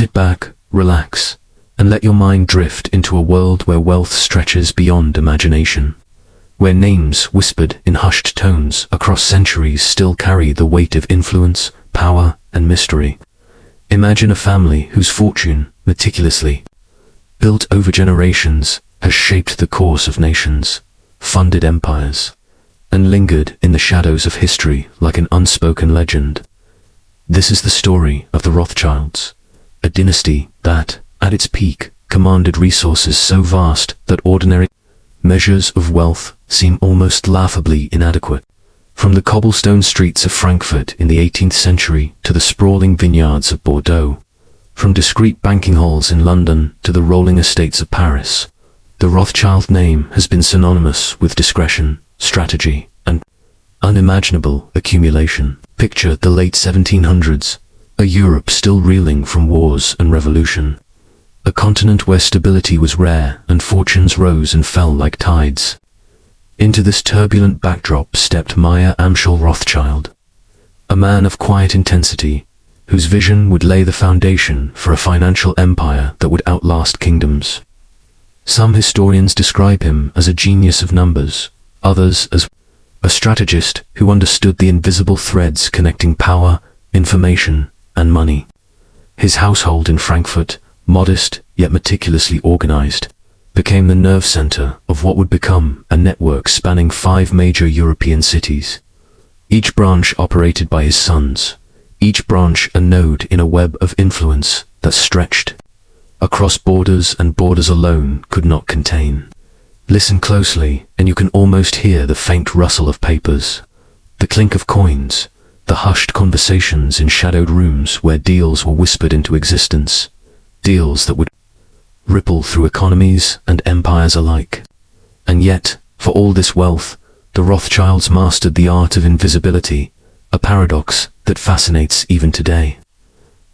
Sit back, relax, and let your mind drift into a world where wealth stretches beyond imagination, where names whispered in hushed tones across centuries still carry the weight of influence, power, and mystery. Imagine a family whose fortune, meticulously built over generations, has shaped the course of nations, funded empires, and lingered in the shadows of history like an unspoken legend. This is the story of the Rothschilds, a dynasty that, at its peak, commanded resources so vast that ordinary measures of wealth seem almost laughably inadequate. From the cobblestone streets of Frankfurt in the 18th century to the sprawling vineyards of Bordeaux, from discreet banking halls in London to the rolling estates of Paris, the Rothschild name has been synonymous with discretion, strategy, and unimaginable accumulation. Picture the late 1700s, a Europe still reeling from wars and revolution, a continent where stability was rare and fortunes rose and fell like tides. Into this turbulent backdrop stepped Meyer Amschel Rothschild, a man of quiet intensity, whose vision would lay the foundation for a financial empire that would outlast kingdoms. Some historians describe him as a genius of numbers, others as a strategist who understood the invisible threads connecting power, information, and money. His household in Frankfurt, modest yet meticulously organized, became the nerve center of what would become a network spanning 5 major European cities. Each branch operated by his sons, each branch a node in a web of influence that stretched across borders and borders alone could not contain. Listen closely, and you can almost hear the faint rustle of papers, the clink of coins, the hushed conversations in shadowed rooms where deals were whispered into existence, deals that would ripple through economies and empires alike. And yet, for all this wealth, the Rothschilds mastered the art of invisibility, a paradox that fascinates even today.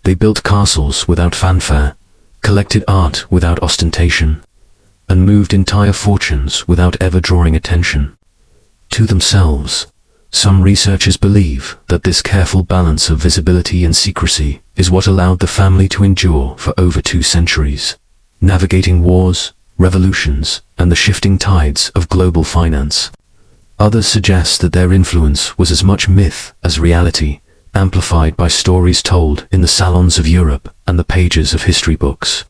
They built castles without fanfare, collected art without ostentation, and moved entire fortunes without ever drawing attention to themselves. Some researchers believe that this careful balance of visibility and secrecy is what allowed the family to endure for over 2 centuries, navigating wars, revolutions, and the shifting tides of global finance. Others suggest that their influence was as much myth as reality, amplified by stories told in the salons of Europe and the pages of history books.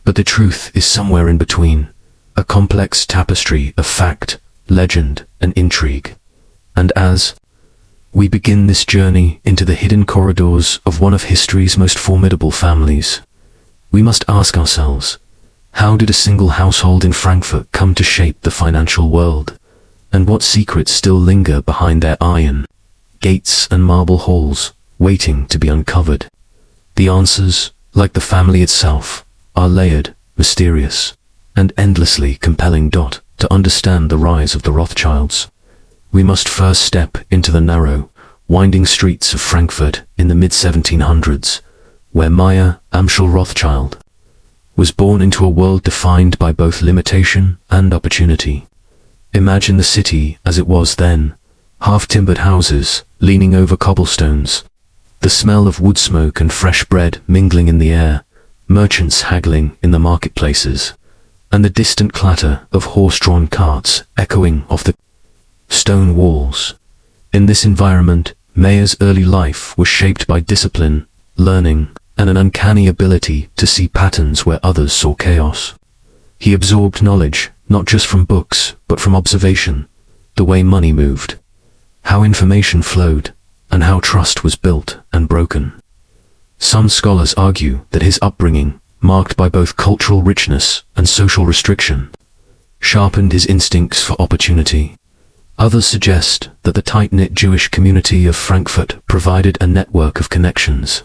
But the truth is somewhere in between, a complex tapestry of fact, legend, and intrigue. And as we begin this journey into the hidden corridors of one of history's most formidable families, we must ask ourselves, how did a single household in Frankfurt come to shape the financial world? And what secrets still linger behind their iron gates and marble halls, waiting to be uncovered? The answers, like the family itself, are layered, mysterious, and endlessly compelling. To understand the rise of the Rothschilds, we must first step into the narrow, winding streets of Frankfurt in the mid-1700s, where Meyer Amschel Rothschild was born into a world defined by both limitation and opportunity. Imagine the city as it was then, half-timbered houses leaning over cobblestones, the smell of wood smoke and fresh bread mingling in the air, merchants haggling in the marketplaces, and the distant clatter of horse-drawn carts echoing off the stone walls. In this environment, Meyer's early life was shaped by discipline, learning, and an uncanny ability to see patterns where others saw chaos. He absorbed knowledge, not just from books, but from observation, the way money moved, how information flowed, and how trust was built and broken. Some scholars argue that his upbringing, marked by both cultural richness and social restriction, sharpened his instincts for opportunity. Others suggest that the tight-knit Jewish community of Frankfurt provided a network of connections,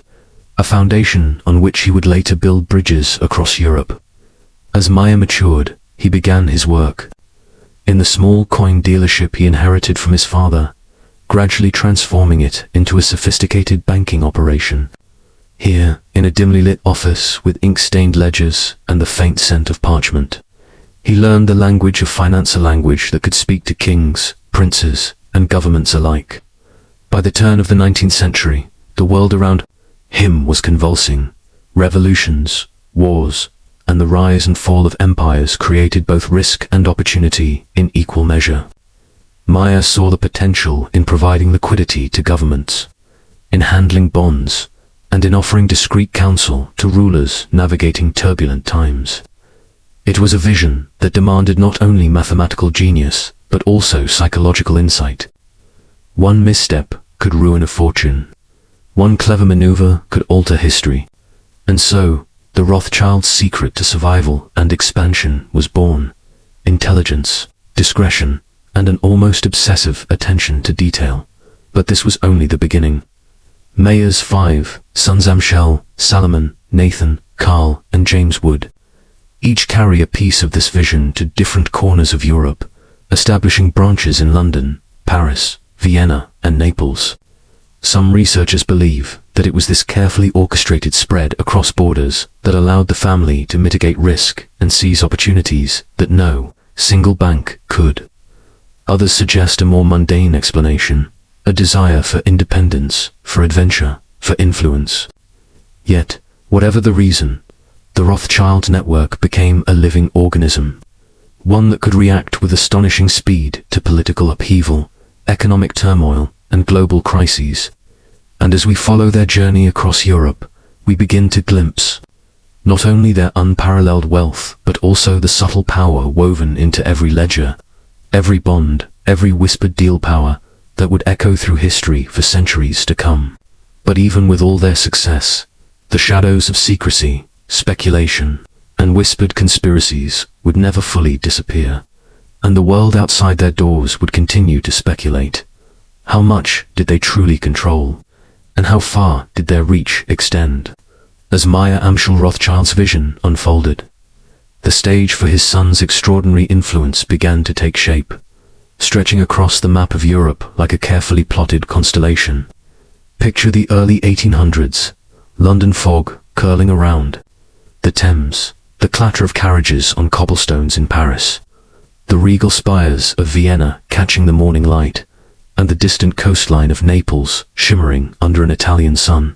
a foundation on which he would later build bridges across Europe. As Meyer matured, he began his work in the small coin dealership he inherited from his father, gradually transforming it into a sophisticated banking operation. Here, in a dimly lit office with ink-stained ledgers and the faint scent of parchment, he learned the language of finance, a language that could speak to kings, princes, and governments alike. By the turn of the 19th century, the world around him was convulsing, Revolutions, wars, and the rise and fall of empires created both risk and opportunity in equal measure. Meyer saw the potential in providing liquidity to governments, in handling bonds, and in offering discreet counsel to rulers navigating turbulent times. It was a vision that demanded not only mathematical genius, but also psychological insight. One misstep could ruin a fortune. One clever maneuver could alter history. And so, the Rothschilds' secret to survival and expansion was born. Intelligence, discretion, and an almost obsessive attention to detail. But this was only the beginning. Meyer's 5 sons, Amschel, Salomon, Nathan, Carl, and James, would each carry a piece of this vision to different corners of Europe, establishing branches in London, Paris, Vienna, and Naples. Some researchers believe that it was this carefully orchestrated spread across borders that allowed the family to mitigate risk and seize opportunities that no single bank could. Others suggest a more mundane explanation, a desire for independence, for adventure, for influence. Yet, whatever the reason, the Rothschild network became a living organism, one that could react with astonishing speed to political upheaval, economic turmoil, and global crises. And as we follow their journey across Europe, we begin to glimpse not only their unparalleled wealth, but also the subtle power woven into every ledger, every bond, every whispered deal power that would echo through history for centuries to come. But even with all their success, the shadows of secrecy, speculation, and whispered conspiracies would never fully disappear, and the world outside their doors would continue to speculate. How much did they truly control? And how far did their reach extend? As Meyer Amschel Rothschild's vision unfolded, the stage for his son's extraordinary influence began to take shape, stretching across the map of Europe like a carefully plotted constellation. Picture the early 1800s, London fog curling around, the Thames, the clatter of carriages on cobblestones in Paris, the regal spires of Vienna catching the morning light, and the distant coastline of Naples shimmering under an Italian sun.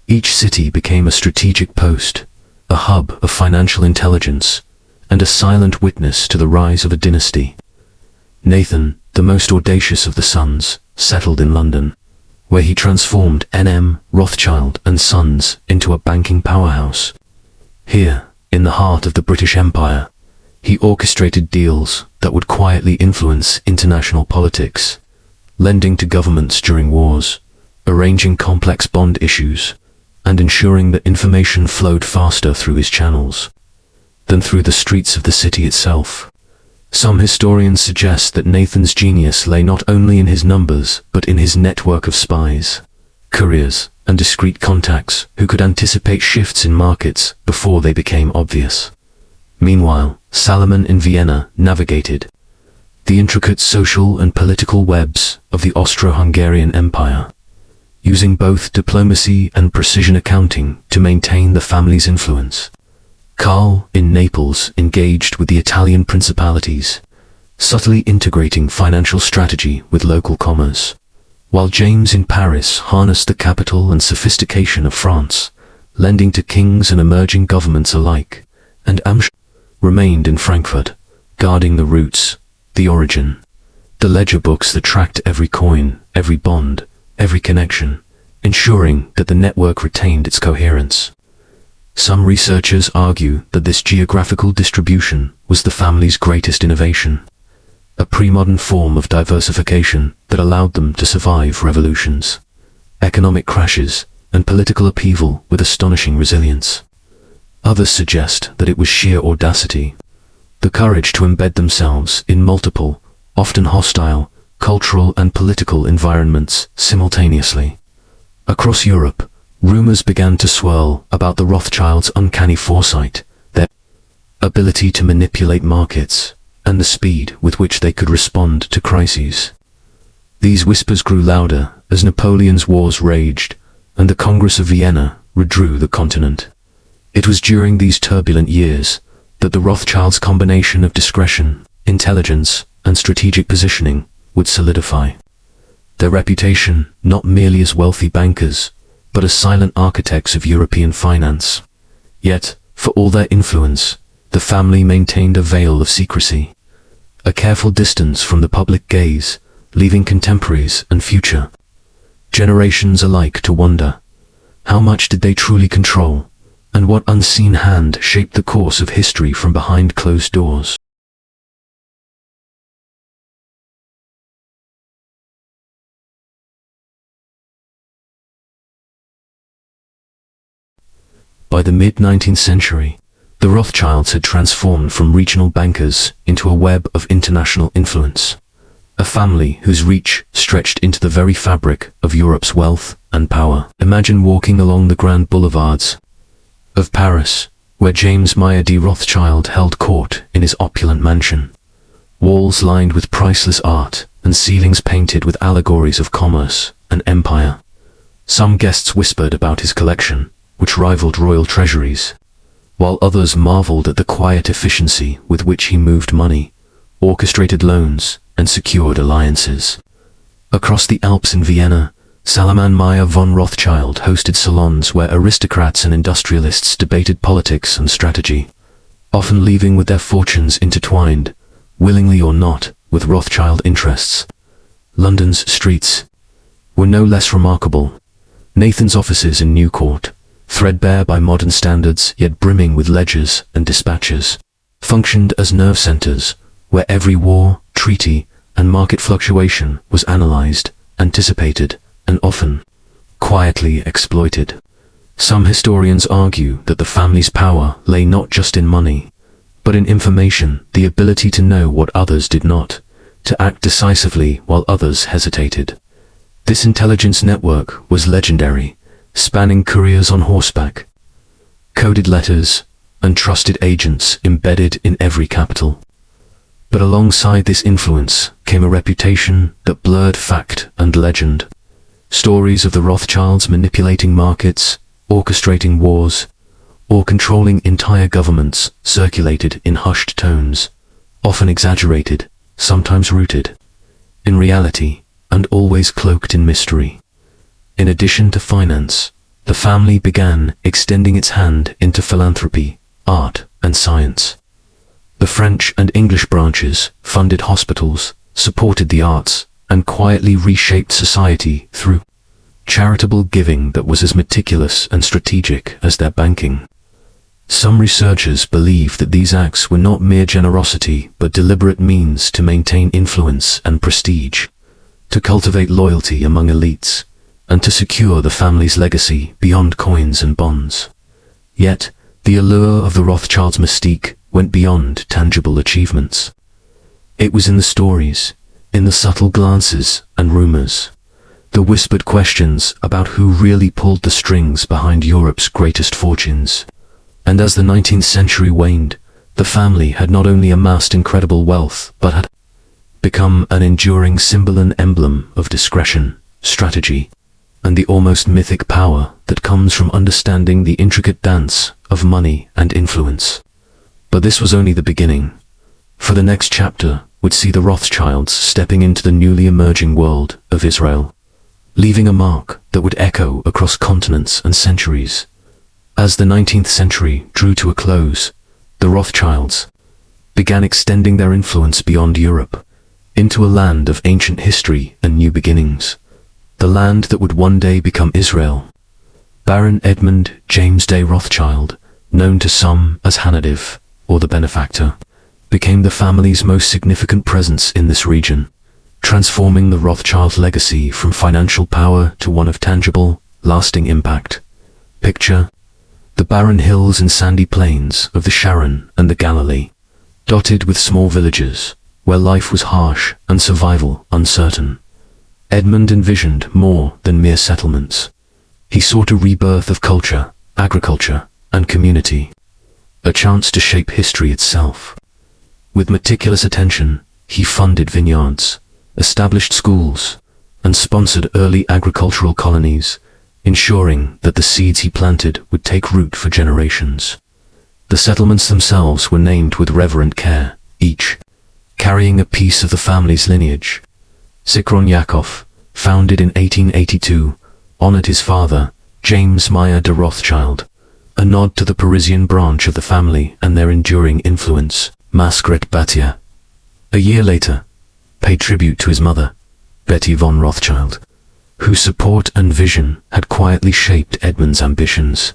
Each city became a strategic post, a hub of financial intelligence, and a silent witness to the rise of a dynasty. Nathan, the most audacious of the sons, settled in London, where he transformed N.M. Rothschild and Sons into a banking powerhouse. Here, in the heart of the British Empire, he orchestrated deals that would quietly influence international politics, lending to governments during wars, arranging complex bond issues, and ensuring that information flowed faster through his channels than through the streets of the city itself. Some historians suggest that Nathan's genius lay not only in his numbers, but in his network of spies, couriers, and discreet contacts who could anticipate shifts in markets before they became obvious. Meanwhile, Salomon in Vienna navigated the intricate social and political webs of the Austro-Hungarian Empire, using both diplomacy and precision accounting to maintain the family's influence. Carl in Naples engaged with the Italian principalities, subtly integrating financial strategy with local commerce, while James in Paris harnessed the capital and sophistication of France, lending to kings and emerging governments alike, and Amschel remained in Frankfurt, guarding the roots, the origin, the ledger books that tracked every coin, every bond, every connection, ensuring that the network retained its coherence. Some researchers argue that this geographical distribution was the family's greatest innovation, a pre-modern form of diversification that allowed them to survive revolutions, economic crashes, and political upheaval with astonishing resilience. Others suggest that it was sheer audacity, the courage to embed themselves in multiple, often hostile, cultural and political environments simultaneously. Across Europe, rumors began to swirl about the Rothschilds' uncanny foresight, their ability to manipulate markets, and the speed with which they could respond to crises. These whispers grew louder as Napoleon's wars raged, and the Congress of Vienna redrew the continent. It was during these turbulent years that the Rothschilds' combination of discretion, intelligence, and strategic positioning would solidify. Their reputation, not merely as wealthy bankers, but as silent architects of European finance. Yet, for all their influence, the family maintained a veil of secrecy, a careful distance from the public gaze, leaving contemporaries and future generations alike to wonder, how much did they truly control, and what unseen hand shaped the course of history from behind closed doors? By the mid-19th century, the Rothschilds had transformed from regional bankers into a web of international influence, a family whose reach stretched into the very fabric of Europe's wealth and power. Imagine walking along the grand boulevards of Paris, where James Meyer de Rothschild held court in his opulent mansion, walls lined with priceless art and ceilings painted with allegories of commerce and empire. Some guests whispered about his collection, which rivaled royal treasuries, while others marveled at the quiet efficiency with which he moved money, orchestrated loans, and secured alliances. Across the Alps in Vienna, Salomon Meyer von Rothschild hosted salons where aristocrats and industrialists debated politics and strategy, often leaving with their fortunes intertwined, willingly or not, with Rothschild interests. London's streets were no less remarkable. Nathan's offices in New Court, threadbare by modern standards yet brimming with ledgers and dispatches, functioned as nerve centers where every war, treaty, and market fluctuation was analyzed, anticipated, and often quietly exploited. Some historians argue that the family's power lay not just in money, but in information, the ability to know what others did not, to act decisively while others hesitated. This intelligence network was legendary, spanning couriers on horseback, coded letters, and trusted agents embedded in every capital. But alongside this influence came a reputation that blurred fact and legend. Stories of the Rothschilds manipulating markets, orchestrating wars, or controlling entire governments circulated in hushed tones, often exaggerated, sometimes rooted in reality, and always cloaked in mystery. In addition to finance, the family began extending its hand into philanthropy, art, and science. The French and English branches funded hospitals, supported the arts, and quietly reshaped society through charitable giving that was as meticulous and strategic as their banking. Some researchers believe that these acts were not mere generosity but deliberate means to maintain influence and prestige, to cultivate loyalty among elites, and to secure the family's legacy beyond coins and bonds. Yet, the allure of the Rothschilds' mystique went beyond tangible achievements. It was in the stories, in the subtle glances and rumors, the whispered questions about who really pulled the strings behind Europe's greatest fortunes. And as the 19th century waned, the family had not only amassed incredible wealth, but had become an enduring symbol and emblem of discretion, strategy, and the almost mythic power that comes from understanding the intricate dance of money and influence. But this was only the beginning, for the next chapter would see the Rothschilds stepping into the newly emerging world of Israel, leaving a mark that would echo across continents and centuries. As the 19th century drew to a close, the Rothschilds began extending their influence beyond Europe, into a land of ancient history and new beginnings, the land that would one day become Israel. Baron Edmund James de Rothschild, known to some as Hanadiv, or the benefactor, became the family's most significant presence in this region, transforming the Rothschild legacy from financial power to one of tangible, lasting impact. Picture the barren hills and sandy plains of the Sharon and the Galilee, dotted with small villages, where life was harsh and survival uncertain. Edmund envisioned more than mere settlements. He sought a rebirth of culture, agriculture, and community, a chance to shape history itself. With meticulous attention, he funded vineyards, established schools, and sponsored early agricultural colonies, ensuring that the seeds he planted would take root for generations. The settlements themselves were named with reverent care, each carrying a piece of the family's lineage. Zichron Yaakov, founded in 1882, honored his father, James Meyer de Rothschild, a nod to the Parisian branch of the family and their enduring influence. Margaret Battier, a year later, paid tribute to his mother, Betty von Rothschild, whose support and vision had quietly shaped Edmund's ambitions.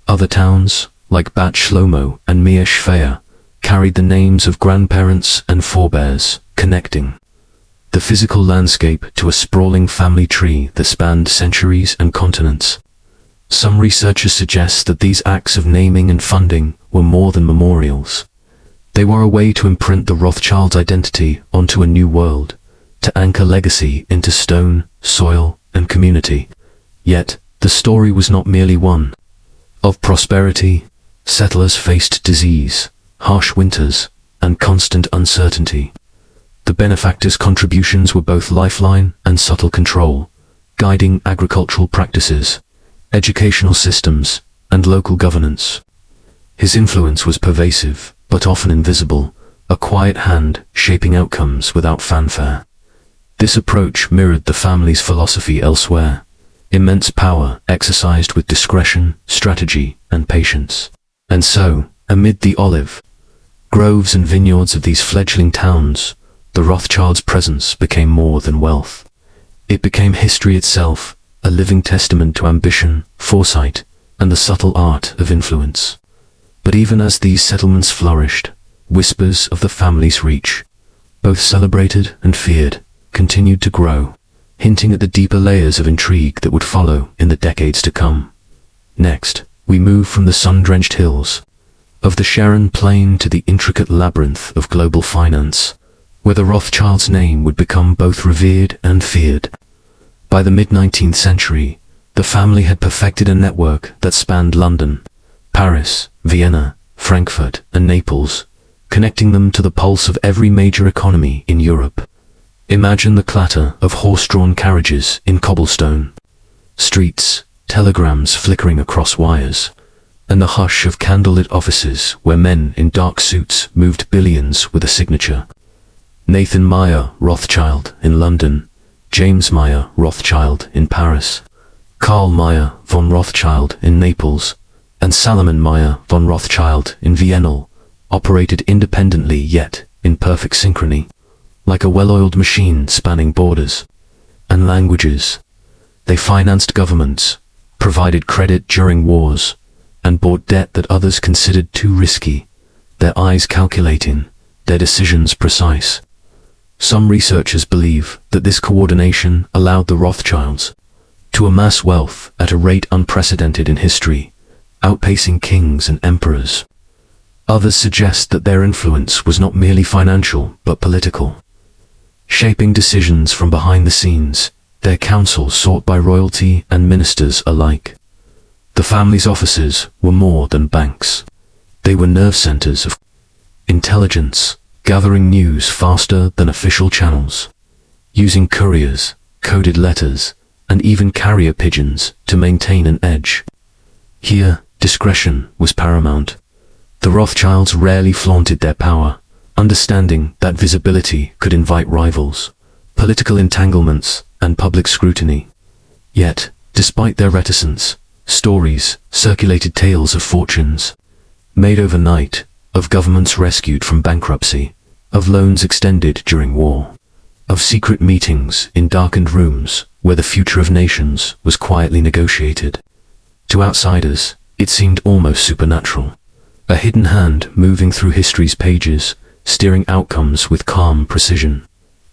Other towns, like Bad Schlomo and Meer Schweier, carried the names of grandparents and forebears, connecting the physical landscape to a sprawling family tree that spanned centuries and continents. Some researchers suggest that these acts of naming and funding were more than memorials. They were a way to imprint the Rothschilds' identity onto a new world, to anchor legacy into stone, soil, and community. Yet, the story was not merely one of prosperity. Settlers faced disease, harsh winters, and constant uncertainty. The benefactors' contributions were both lifeline and subtle control, guiding agricultural practices, educational systems, and local governance. His influence was pervasive, but often invisible, a quiet hand shaping outcomes without fanfare. This approach mirrored the family's philosophy elsewhere: immense power exercised with discretion, strategy, and patience. And so, amid the olive groves and vineyards of these fledgling towns, the Rothschilds' presence became more than wealth. It became history itself, a living testament to ambition, foresight, and the subtle art of influence. But even as these settlements flourished, whispers of the family's reach, both celebrated and feared, continued to grow, hinting at the deeper layers of intrigue that would follow in the decades to come. Next, we move from the sun-drenched hills of the Sharon Plain to the intricate labyrinth of global finance, where the Rothschilds' name would become both revered and feared. By the mid-19th century, the family had perfected a network that spanned London, Paris, Vienna, Frankfurt, and Naples, connecting them to the pulse of every major economy in Europe. Imagine the clatter of horse-drawn carriages in cobblestone streets, telegrams flickering across wires, and the hush of candlelit offices where men in dark suits moved billions with a signature. Nathan Meyer Rothschild in London, James Meyer Rothschild in Paris, Karl Meyer von Rothschild in Naples, and Salomon Meyer von Rothschild in Vienna operated independently yet in perfect synchrony, like a well-oiled machine spanning borders and languages. They financed governments, provided credit during wars, and bought debt that others considered too risky, their eyes calculating, their decisions precise. Some researchers believe that this coordination allowed the Rothschilds to amass wealth at a rate unprecedented in history, outpacing kings and emperors. Others suggest that their influence was not merely financial but political, shaping decisions from behind the scenes, their counsel sought by royalty and ministers alike. The family's offices were more than banks. They were nerve centers of intelligence, gathering news faster than official channels, using couriers, coded letters, and even carrier pigeons to maintain an edge. Here, discretion was paramount. The Rothschilds rarely flaunted their power, understanding that visibility could invite rivals, political entanglements, and public scrutiny. Yet, despite their reticence, stories circulated tales of fortunes made overnight, of governments rescued from bankruptcy, of loans extended during war, of secret meetings in darkened rooms where the future of nations was quietly negotiated. To outsiders, it seemed almost supernatural, a hidden hand moving through history's pages, steering outcomes with calm precision.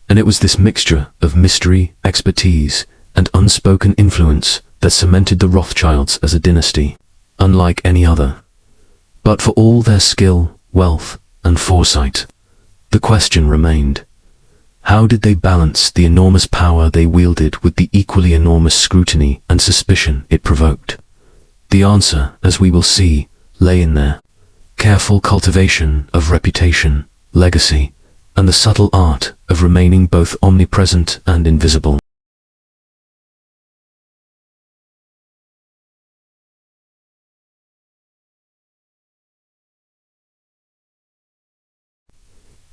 And it was this mixture of mystery, expertise, and unspoken influence that cemented the Rothschilds as a dynasty, unlike any other. But for all their skill, wealth, and foresight, the question remained: how did they balance the enormous power they wielded with the equally enormous scrutiny and suspicion it provoked? The answer, as we will see, lay in their careful cultivation of reputation, legacy, and the subtle art of remaining both omnipresent and invisible.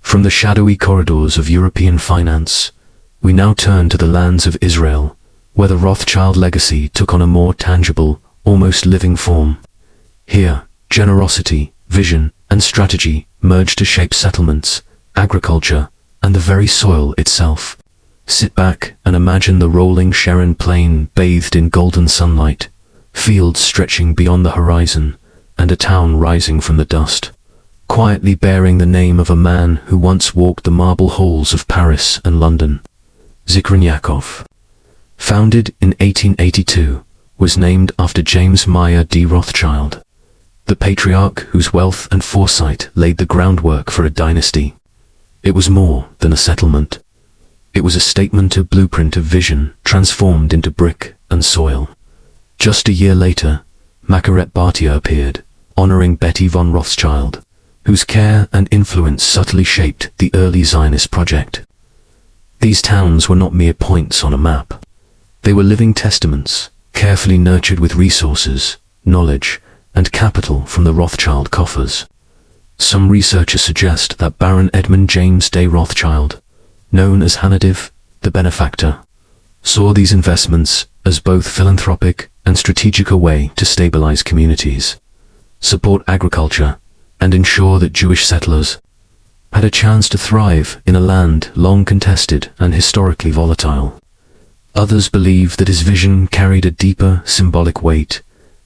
From the shadowy corridors of European finance, we now turn to the lands of Israel, where the Rothschild legacy took on a more tangible, almost living form. Here, generosity, vision, and strategy merged to shape settlements, agriculture, and the very soil itself. Sit back and imagine the rolling Sharon plain bathed in golden sunlight, fields stretching beyond the horizon, and a town rising from the dust, quietly bearing the name of a man who once walked the marble halls of Paris and London. Zikrin. Founded in 1882, was named after James Meyer de Rothschild, the patriarch whose wealth and foresight laid the groundwork for a dynasty. It was more than a settlement. It was a statement of blueprint of vision transformed into brick and soil. Just a year later, Margaret Bartier appeared, honoring Betty von Rothschild, whose care and influence subtly shaped the early Zionist project. These towns were not mere points on a map. They were living testaments, carefully nurtured with resources, knowledge, and capital from the Rothschild coffers. Some researchers suggest that Baron Edmund James de Rothschild, known as Hanadiv, the benefactor, saw these investments as both philanthropic and strategic a way to stabilize communities, support agriculture, and ensure that Jewish settlers had a chance to thrive in a land long contested and historically volatile. Others believe that his vision carried a deeper symbolic weight,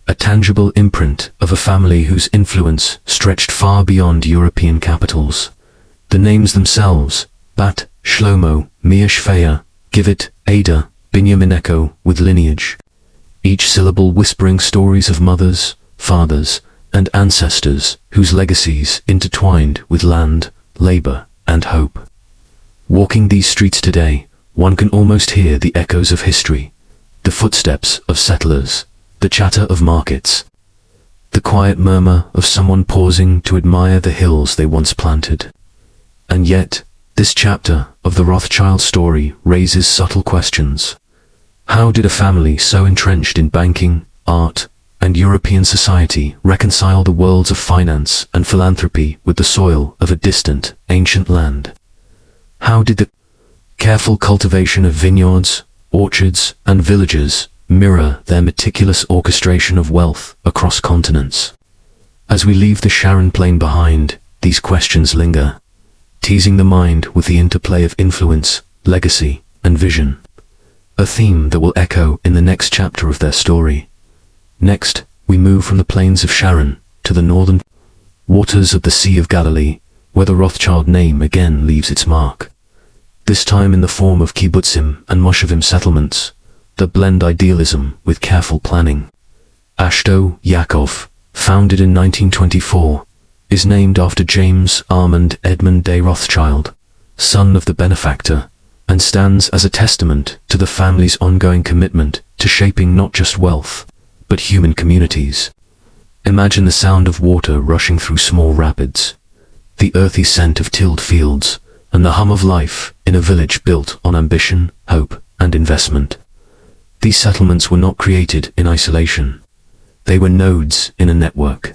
a tangible imprint of a family whose influence stretched far beyond European capitals. The names themselves, Bat, Shlomo, Meir Shfeya, Givit, Ada, Binyamin echo with lineage, each syllable whispering stories of mothers, fathers, and ancestors whose legacies intertwined with land, labor, and hope. Walking these streets today, one can almost hear the echoes of history, the footsteps of settlers, the chatter of markets, the quiet murmur of someone pausing to admire the hills they once planted. And yet, this chapter of the Rothschild story raises subtle questions. How did a family so entrenched in banking, art, and European society reconcile the worlds of finance and philanthropy with the soil of a distant, ancient land? How did the careful cultivation of vineyards, orchards, and villages mirror their meticulous orchestration of wealth across continents? As we leave the Sharon plain behind, these questions linger, teasing the mind with the interplay of influence, legacy, and vision, a theme that will echo in the next chapter of their story. Next, we move from the plains of Sharon to the northern waters of the Sea of Galilee, where the Rothschild name again leaves its mark. This time in the form of kibbutzim and moshavim settlements that blend idealism with careful planning. Ashto Yaakov, founded in 1924, is named after James Armand Edmund de Rothschild, son of the benefactor, and stands as a testament to the family's ongoing commitment to shaping not just wealth, but human communities. Imagine the sound of water rushing through small rapids, the earthy scent of tilled fields, and the hum of life in a village built on ambition, hope, and investment. These settlements were not created in isolation. They were nodes in a network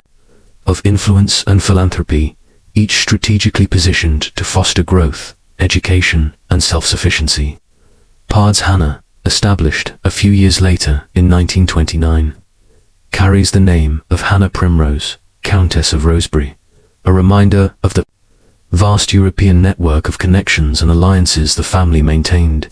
of influence and philanthropy, each strategically positioned to foster growth, education, and self-sufficiency. Pards Hannah, established a few years later in 1929, carries the name of Hannah Primrose, Countess of Rosebery, a reminder of the vast European network of connections and alliances the family maintained.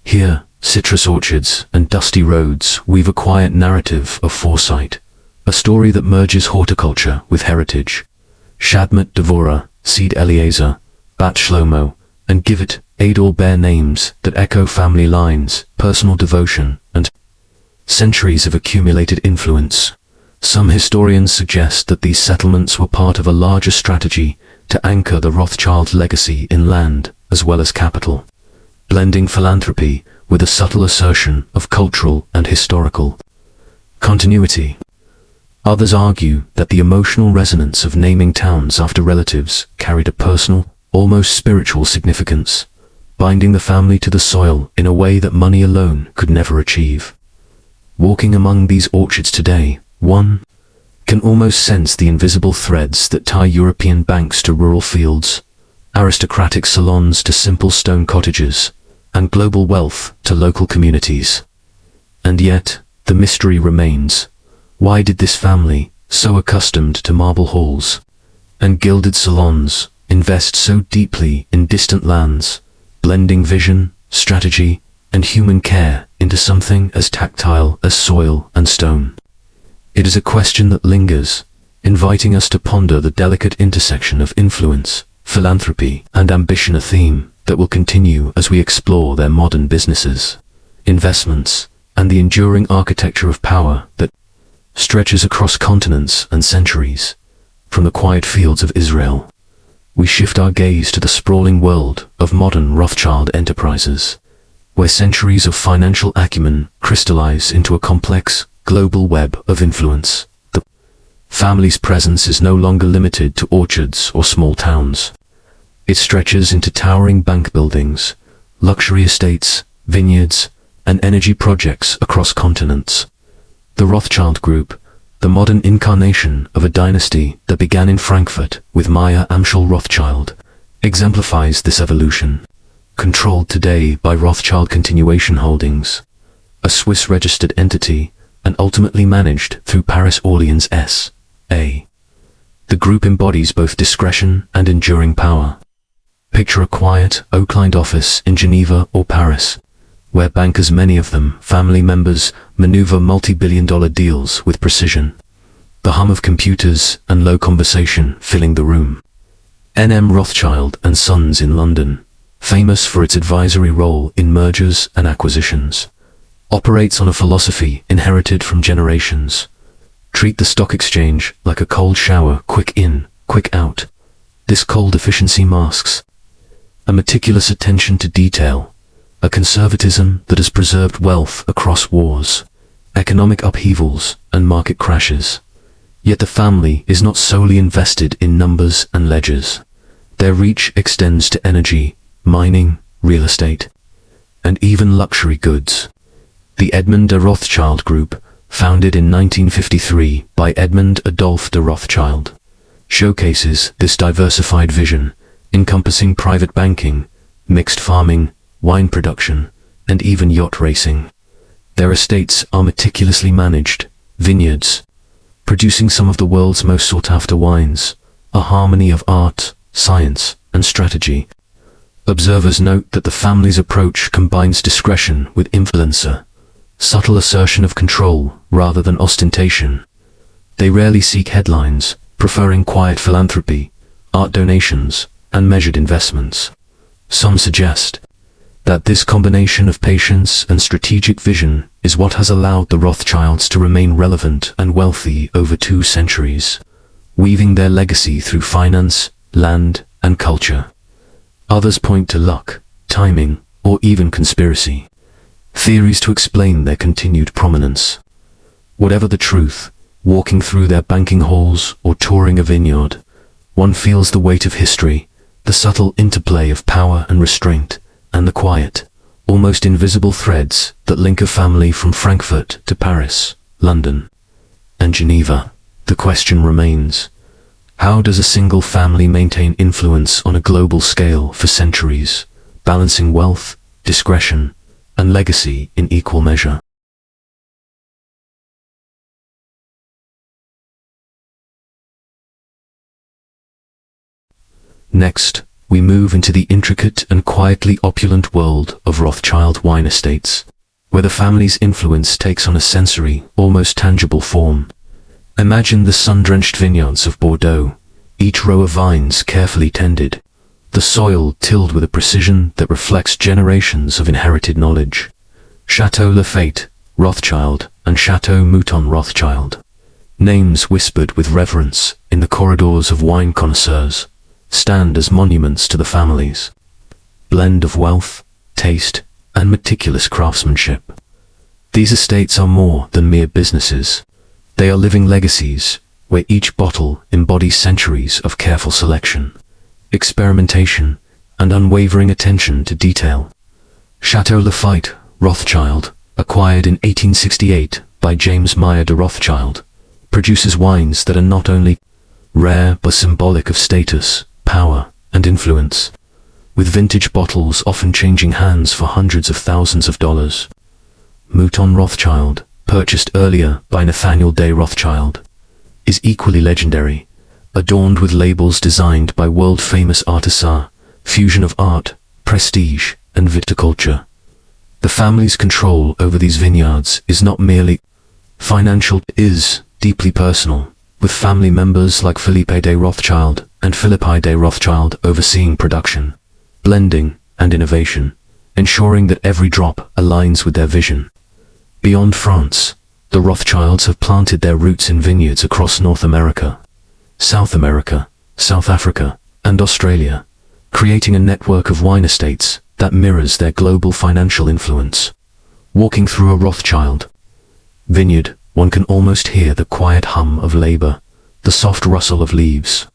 Here, citrus orchards and dusty roads weave a quiet narrative of foresight, a story that merges horticulture with heritage. Shadmet Devora, Seed Eliezer, Bat Shlomo, and Givit Adol bear names that echo family lines, personal devotion, and centuries of accumulated influence. Some historians suggest that these settlements were part of a larger strategy to anchor the Rothschild legacy in land as well as capital, blending philanthropy with a subtle assertion of cultural and historical continuity. Others argue that the emotional resonance of naming towns after relatives carried a personal, almost spiritual significance, binding the family to the soil in a way that money alone could never achieve. Walking among these orchards today, one can almost sense the invisible threads that tie European banks to rural fields, aristocratic salons to simple stone cottages, and global wealth to local communities. And yet, the mystery remains. Why did this family, so accustomed to marble halls and gilded salons, invest so deeply in distant lands, blending vision, strategy, and human care into something as tactile as soil and stone? It is a question that lingers, inviting us to ponder the delicate intersection of influence, philanthropy, and ambition, a theme that will continue as we explore their modern businesses, investments, and the enduring architecture of power that stretches across continents and centuries. From the quiet fields of Israel, we shift our gaze to the sprawling world of modern Rothschild enterprises, where centuries of financial acumen crystallize into a complex, global web of influence. The family's presence is no longer limited to orchards or small towns. It stretches into towering bank buildings, luxury estates, vineyards, and energy projects across continents. The Rothschild Group, the modern incarnation of a dynasty that began in Frankfurt with Meyer Amschel Rothschild, exemplifies this evolution. Controlled today by Rothschild Continuation Holdings, a Swiss-registered entity, and ultimately managed through Paris Orleans S.A. The group embodies both discretion and enduring power. Picture a quiet, oak-lined office in Geneva or Paris, where bankers, many of them family members, maneuver multi-billion-dollar deals with precision. The hum of computers and low conversation filling the room. N.M. Rothschild and Sons in London, famous for its advisory role in mergers and acquisitions, operates on a philosophy inherited from generations. Treat the stock exchange like a cold shower, quick in, quick out. This cold efficiency masks a meticulous attention to detail, a conservatism that has preserved wealth across wars, economic upheavals, and market crashes. Yet the family is not solely invested in numbers and ledgers. Their reach extends to energy, mining, real estate, and even luxury goods. The Edmond de Rothschild Group, founded in 1953 by Edmond Adolphe de Rothschild, showcases this diversified vision, encompassing private banking, mixed farming, wine production, and even yacht racing. Their estates are meticulously managed, vineyards, producing some of the world's most sought-after wines, a harmony of art, science, and strategy. Observers note that the family's approach combines discretion with influencer, subtle assertion of control rather than ostentation. They rarely seek headlines, preferring quiet philanthropy, art donations, and measured investments. Some suggest that this combination of patience and strategic vision is what has allowed the Rothschilds to remain relevant and wealthy over 2 centuries, weaving their legacy through finance, land, and culture. Others point to luck, timing, or even conspiracy theories to explain their continued prominence. Whatever the truth, walking through their banking halls or touring a vineyard, one feels the weight of history, the subtle interplay of power and restraint, and the quiet, almost invisible threads that link a family from Frankfurt to Paris, London, and Geneva. The question remains: how does a single family maintain influence on a global scale for centuries, balancing wealth, discretion, and legacy in equal measure? Next, we move into the intricate and quietly opulent world of Rothschild wine estates, where the family's influence takes on a sensory, almost tangible form. Imagine the sun-drenched vineyards of Bordeaux, each row of vines carefully tended, the soil tilled with a precision that reflects generations of inherited knowledge. Chateau Lafite, Rothschild, and Chateau Mouton Rothschild, names whispered with reverence in the corridors of wine connoisseurs, stand as monuments to the family's blend of wealth, taste, and meticulous craftsmanship. These estates are more than mere businesses. They are living legacies, where each bottle embodies centuries of careful selection, experimentation, and unwavering attention to detail. Chateau Lafite, Rothschild, acquired in 1868 by James Meyer de Rothschild, produces wines that are not only rare but symbolic of status, power, and influence, with vintage bottles often changing hands for hundreds of thousands of dollars. Mouton Rothschild, purchased earlier by Nathaniel de Rothschild, is equally legendary, adorned with labels designed by world-famous artisans, fusion of art, prestige, and viticulture. The family's control over these vineyards is not merely financial, it is deeply personal, with family members like Philippe de Rothschild and Philippi de Rothschild overseeing production, blending, and innovation, ensuring that every drop aligns with their vision. Beyond France, the Rothschilds have planted their roots in vineyards across North America, South America, South Africa, and Australia, creating a network of wine estates that mirrors their global financial influence. Walking through a Rothschild vineyard, one can almost hear the quiet hum of labor, the soft rustle of leaves,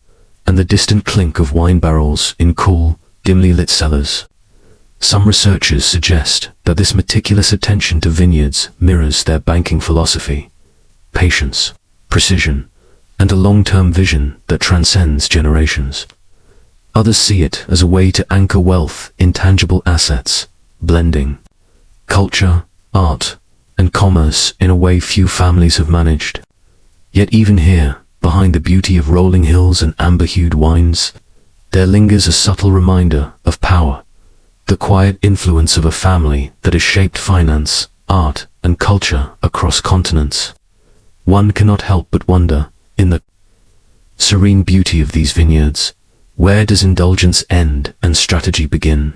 and the distant clink of wine barrels in cool, dimly lit cellars. Some researchers suggest that this meticulous attention to vineyards mirrors their banking philosophy: patience, precision, and a long-term vision that transcends generations. Others see it as a way to anchor wealth in tangible assets, blending culture, art, and commerce in a way few families have managed. Yet even here, behind the beauty of rolling hills and amber-hued wines, there lingers a subtle reminder of power, the quiet influence of a family that has shaped finance, art, and culture across continents. One cannot help but wonder, in the serene beauty of these vineyards, where does indulgence end and strategy begin?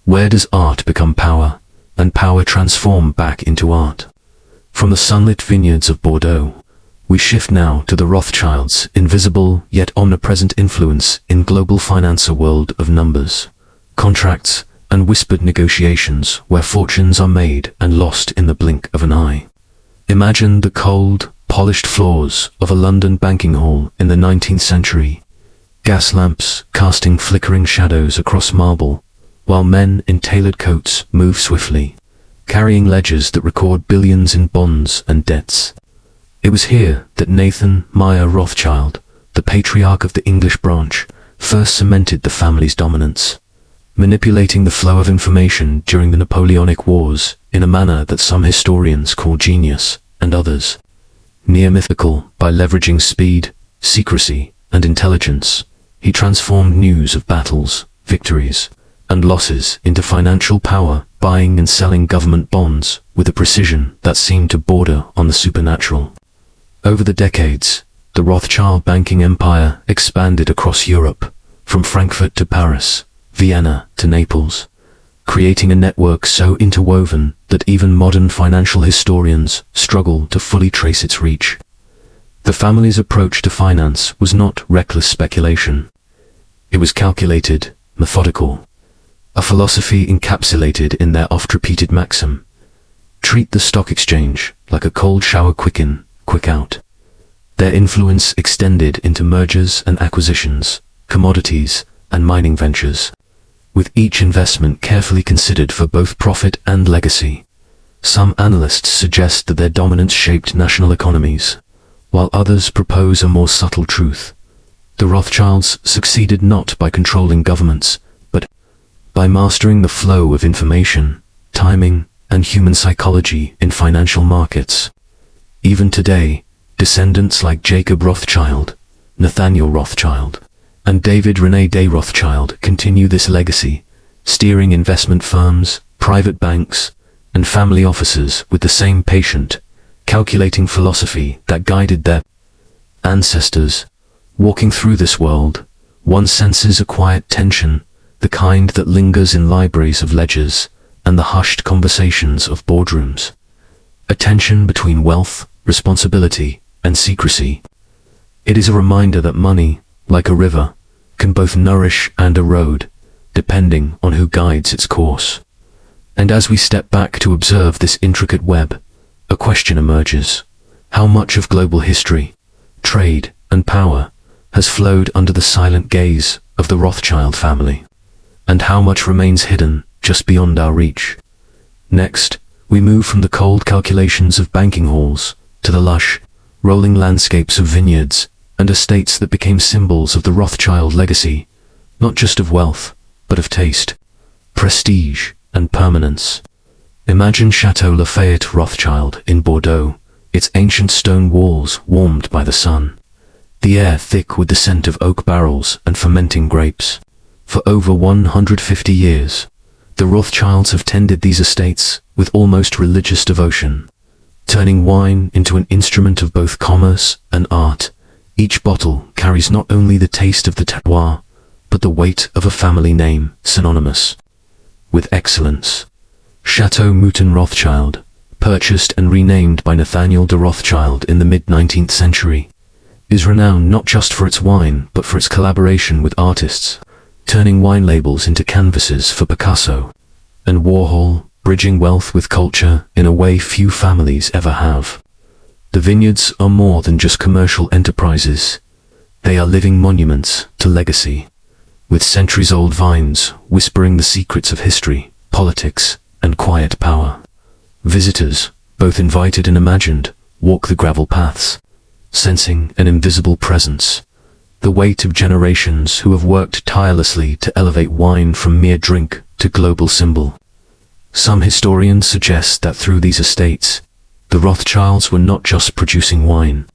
Where does art become power, and power transform back into art? From the sunlit vineyards of Bordeaux, we shift now to the Rothschilds' invisible yet omnipresent influence in global finance, a world of numbers, contracts, and whispered negotiations where fortunes are made and lost in the blink of an eye. Imagine the cold, polished floors of a London banking hall in the 19th century, gas lamps casting flickering shadows across marble, while men in tailored coats move swiftly, carrying ledgers that record billions in bonds and debts. It was here that Nathan Meyer Rothschild, the patriarch of the English branch, first cemented the family's dominance, manipulating the flow of information during the Napoleonic Wars in a manner that some historians call genius and others near mythical. By leveraging speed, secrecy, and intelligence, he transformed news of battles, victories, and losses into financial power, buying and selling government bonds with a precision that seemed to border on the supernatural. Over the decades, the Rothschild banking empire expanded across Europe, from Frankfurt to Paris, Vienna to Naples, creating a network so interwoven that even modern financial historians struggle to fully trace its reach. The family's approach to finance was not reckless speculation. It was calculated, methodical, a philosophy encapsulated in their oft-repeated maxim: treat the stock exchange like a cold shower, quick in, quick out. Their influence extended into mergers and acquisitions, commodities, and mining ventures, with each investment carefully considered for both profit and legacy. Some analysts suggest that their dominance shaped national economies, while others propose a more subtle truth. The Rothschilds succeeded not by controlling governments, but by mastering the flow of information, timing, and human psychology in financial markets. Even today, descendants like Jacob Rothschild, Nathaniel Rothschild, and David René de Rothschild continue this legacy, steering investment firms, private banks, and family offices with the same patient, calculating philosophy that guided their ancestors. Walking through this world, one senses a quiet tension, the kind that lingers in libraries of ledgers and the hushed conversations of boardrooms. A tension between wealth, responsibility, and secrecy. It is a reminder that money, like a river, can both nourish and erode, depending on who guides its course. And as we step back to observe this intricate web, a question emerges: how much of global history, trade, and power has flowed under the silent gaze of the Rothschild family? And how much remains hidden just beyond our reach? Next, we move from the cold calculations of banking halls to the lush, rolling landscapes of vineyards and estates that became symbols of the Rothschild legacy, not just of wealth, but of taste, prestige, and permanence. Imagine Chateau Lafayette Rothschild in Bordeaux, its ancient stone walls warmed by the sun, the air thick with the scent of oak barrels and fermenting grapes. For over 150 years, the Rothschilds have tended these estates with almost religious devotion, turning wine into an instrument of both commerce and art. Each bottle carries not only the taste of the terroir, but the weight of a family name synonymous with excellence. Chateau Mouton Rothschild, purchased and renamed by Nathaniel de Rothschild in the mid-19th century, is renowned not just for its wine but for its collaboration with artists, turning wine labels into canvases for Picasso and Warhol, bridging wealth with culture in a way few families ever have. The vineyards are more than just commercial enterprises. They are living monuments to legacy, with centuries-old vines whispering the secrets of history, politics, and quiet power. Visitors, both invited and imagined, walk the gravel paths, sensing an invisible presence, the weight of generations who have worked tirelessly to elevate wine from mere drink to global symbol. Some historians suggest that through these estates, the Rothschilds were not just producing wine,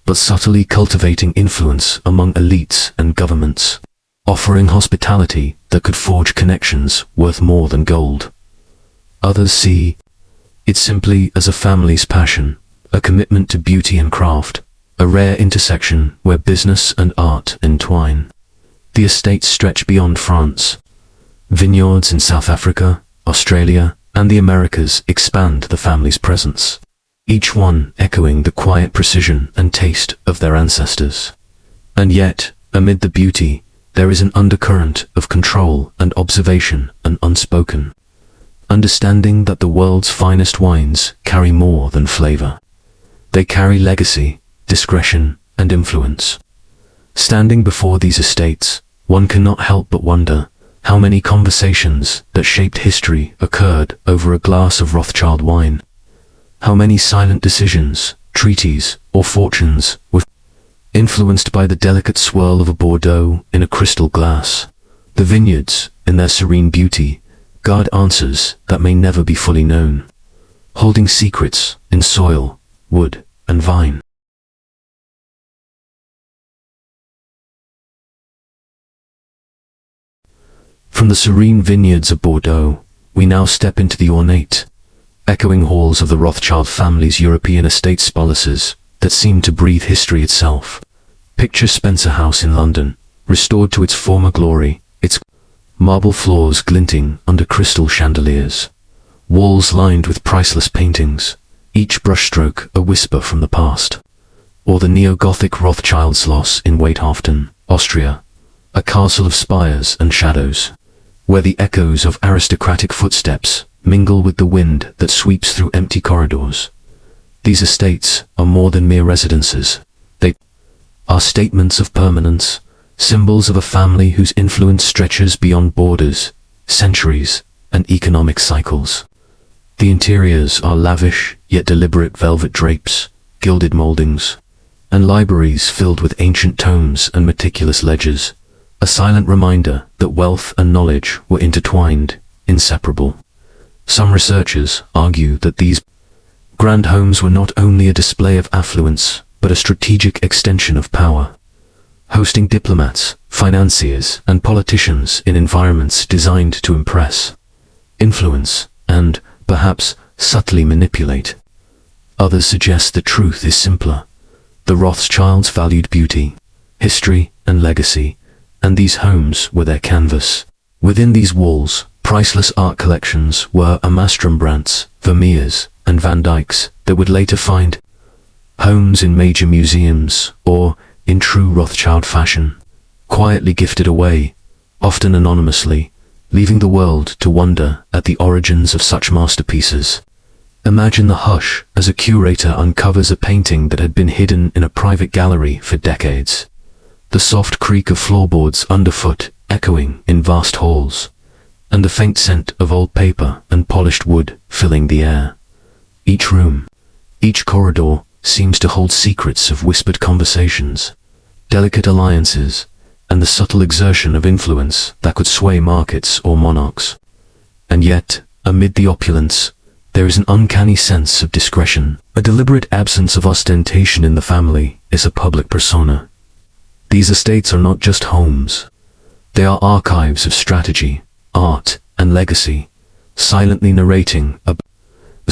but subtly cultivating influence among elites and governments, offering hospitality that could forge connections worth more than gold. Others see it simply as a family's passion, a commitment to beauty and craft, a rare intersection where business and art entwine. The estates stretch beyond France. Vineyards in South Africa, Australia, and the Americas expand the family's presence, each one echoing the quiet precision and taste of their ancestors. And yet, amid the beauty, there is an undercurrent of control and observation, an unspoken understanding that the world's finest wines carry more than flavor. They carry legacy, discretion, and influence. Standing before these estates, one cannot help but wonder how many conversations that shaped history occurred over a glass of Rothschild wine. How many silent decisions, treaties, or fortunes were influenced by the delicate swirl of a Bordeaux in a crystal glass. The vineyards, in their serene beauty, guard answers that may never be fully known, holding secrets in soil, wood, and vine. From the serene vineyards of Bordeaux, we now step into the ornate, echoing halls of the Rothschild family's European estate palaces that seem to breathe history itself. Picture Spencer House in London, restored to its former glory, its marble floors glinting under crystal chandeliers, walls lined with priceless paintings, each brushstroke a whisper from the past. Or the neo-Gothic Rothschild Schloss in Weidhaften, Austria, a castle of spires and shadows, where the echoes of aristocratic footsteps mingle with the wind that sweeps through empty corridors. These estates are more than mere residences. They are statements of permanence, symbols of a family whose influence stretches beyond borders, centuries, and economic cycles. The interiors are lavish yet deliberate velvet drapes, gilded moldings, and libraries filled with ancient tomes and meticulous ledgers, a silent reminder that wealth and knowledge were intertwined, inseparable. Some researchers argue that these grand homes were not only a display of affluence, but a strategic extension of power, hosting diplomats, financiers, and politicians in environments designed to impress, influence, and, perhaps, subtly manipulate. Others suggest the truth is simpler. The Rothschilds valued beauty, history, and legacy, and these homes were their canvas. Within these walls, priceless art collections were amassed Rembrandts, Vermeers, and Van Dycks that would later find homes in major museums or, in true Rothschild fashion, quietly gifted away, often anonymously, leaving the world to wonder at the origins of such masterpieces. Imagine the hush as a curator uncovers a painting that had been hidden in a private gallery for decades. The soft creak of floorboards underfoot echoing in vast halls, and the faint scent of old paper and polished wood filling the air. Each room, each corridor seems to hold secrets of whispered conversations, delicate alliances, and the subtle exertion of influence that could sway markets or monarchs. And yet, amid the opulence, There is an uncanny sense of discretion. A deliberate absence of ostentation in the family is a public persona. These estates are not just homes. They are archives of strategy, art, and legacy, silently narrating a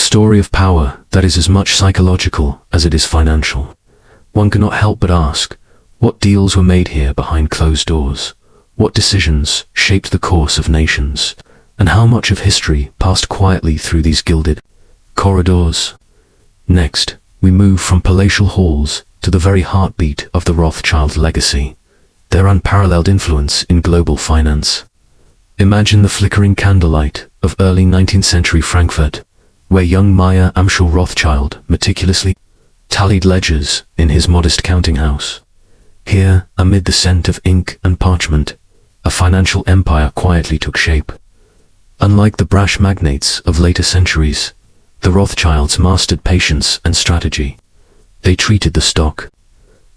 story of power that is as much psychological as it is financial. One cannot help but ask, what deals were made here behind closed doors? What decisions shaped the course of nations? And how much of history passed quietly through these gilded corridors? Next, we move from palatial halls to the very heartbeat of the Rothschild legacy, their unparalleled influence in global finance. Imagine the flickering candlelight of early 19th century Frankfurt, where young Meyer Amschel Rothschild meticulously tallied ledgers in his modest counting house. Here, amid the scent of ink and parchment, a financial empire quietly took shape. Unlike the brash magnates of later centuries, the Rothschilds mastered patience and strategy. They treated the stock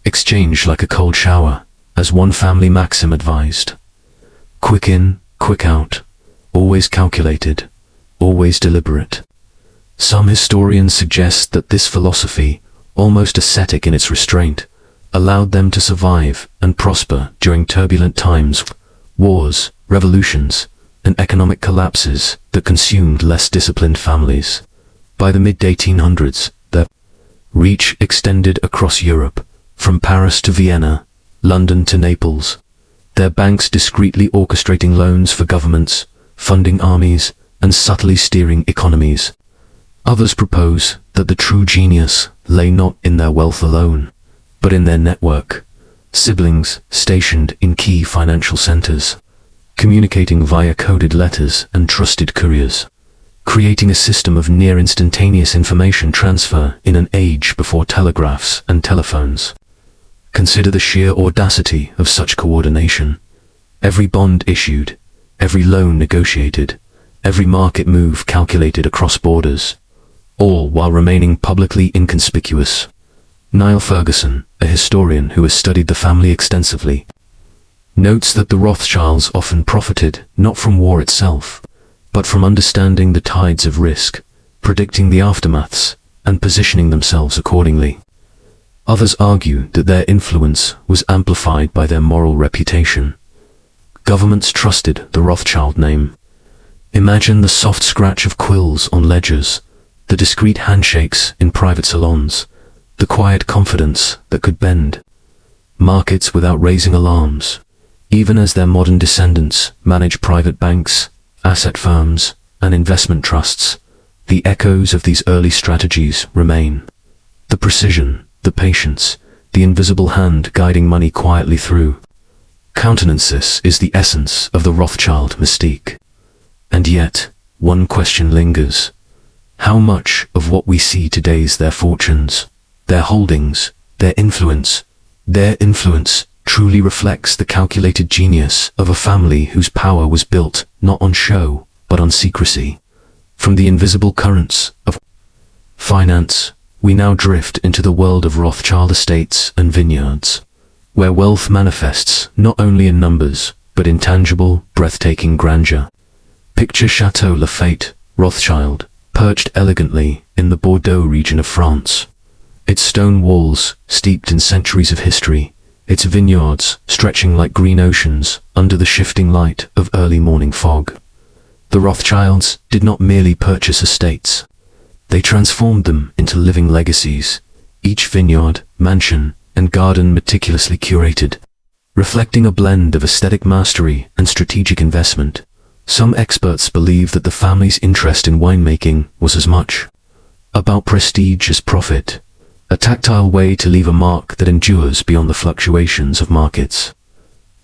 exchange like a cold shower, as one family maxim advised. Quick in, quick out, always calculated, always deliberate. Some historians suggest that this philosophy, almost ascetic in its restraint, allowed them to survive and prosper during turbulent times, wars, revolutions, and economic collapses that consumed less disciplined families. By the mid-1800s, their reach extended across Europe, from Paris to Vienna, London to Naples, their banks discreetly orchestrating loans for governments, funding armies, and subtly steering economies. Others propose that the true genius lay not in their wealth alone, but in their network, siblings stationed in key financial centers, communicating via coded letters and trusted couriers, creating a system of near-instantaneous information transfer in an age before telegraphs and telephones. Consider the sheer audacity of such coordination. Every bond issued, every loan negotiated, every market move calculated across borders, all while remaining publicly inconspicuous. Niall Ferguson, a historian who has studied the family extensively, notes that the Rothschilds often profited not from war itself, but from understanding the tides of risk, predicting the aftermaths, and positioning themselves accordingly. Others argue that their influence was amplified by their moral reputation. Governments trusted the Rothschild name. Imagine the soft scratch of quills on ledgers, the discreet handshakes in private salons, the quiet confidence that could bend markets without raising alarms. Even as their modern descendants manage private banks, asset firms, and investment trusts, the echoes of these early strategies remain. The precision, the patience, the invisible hand guiding money quietly through. Countenances is the essence of the Rothschild mystique. And yet, one question lingers. How much of what we see today is their fortunes, their holdings, their influence truly reflects the calculated genius of a family whose power was built not on show, but on secrecy? From the invisible currents of finance, we now drift into the world of Rothschild estates and vineyards, where wealth manifests not only in numbers, but in tangible, breathtaking grandeur. Picture Chateau Lafayette, Rothschild, perched elegantly in the Bordeaux region of France. Its stone walls, steeped in centuries of history, its vineyards stretching like green oceans under the shifting light of early morning fog. The Rothschilds did not merely purchase estates. They transformed them into living legacies, each vineyard, mansion, and garden meticulously curated, reflecting a blend of aesthetic mastery and strategic investment. Some experts believe that the family's interest in winemaking was as much about prestige as profit, a tactile way to leave a mark that endures beyond the fluctuations of markets.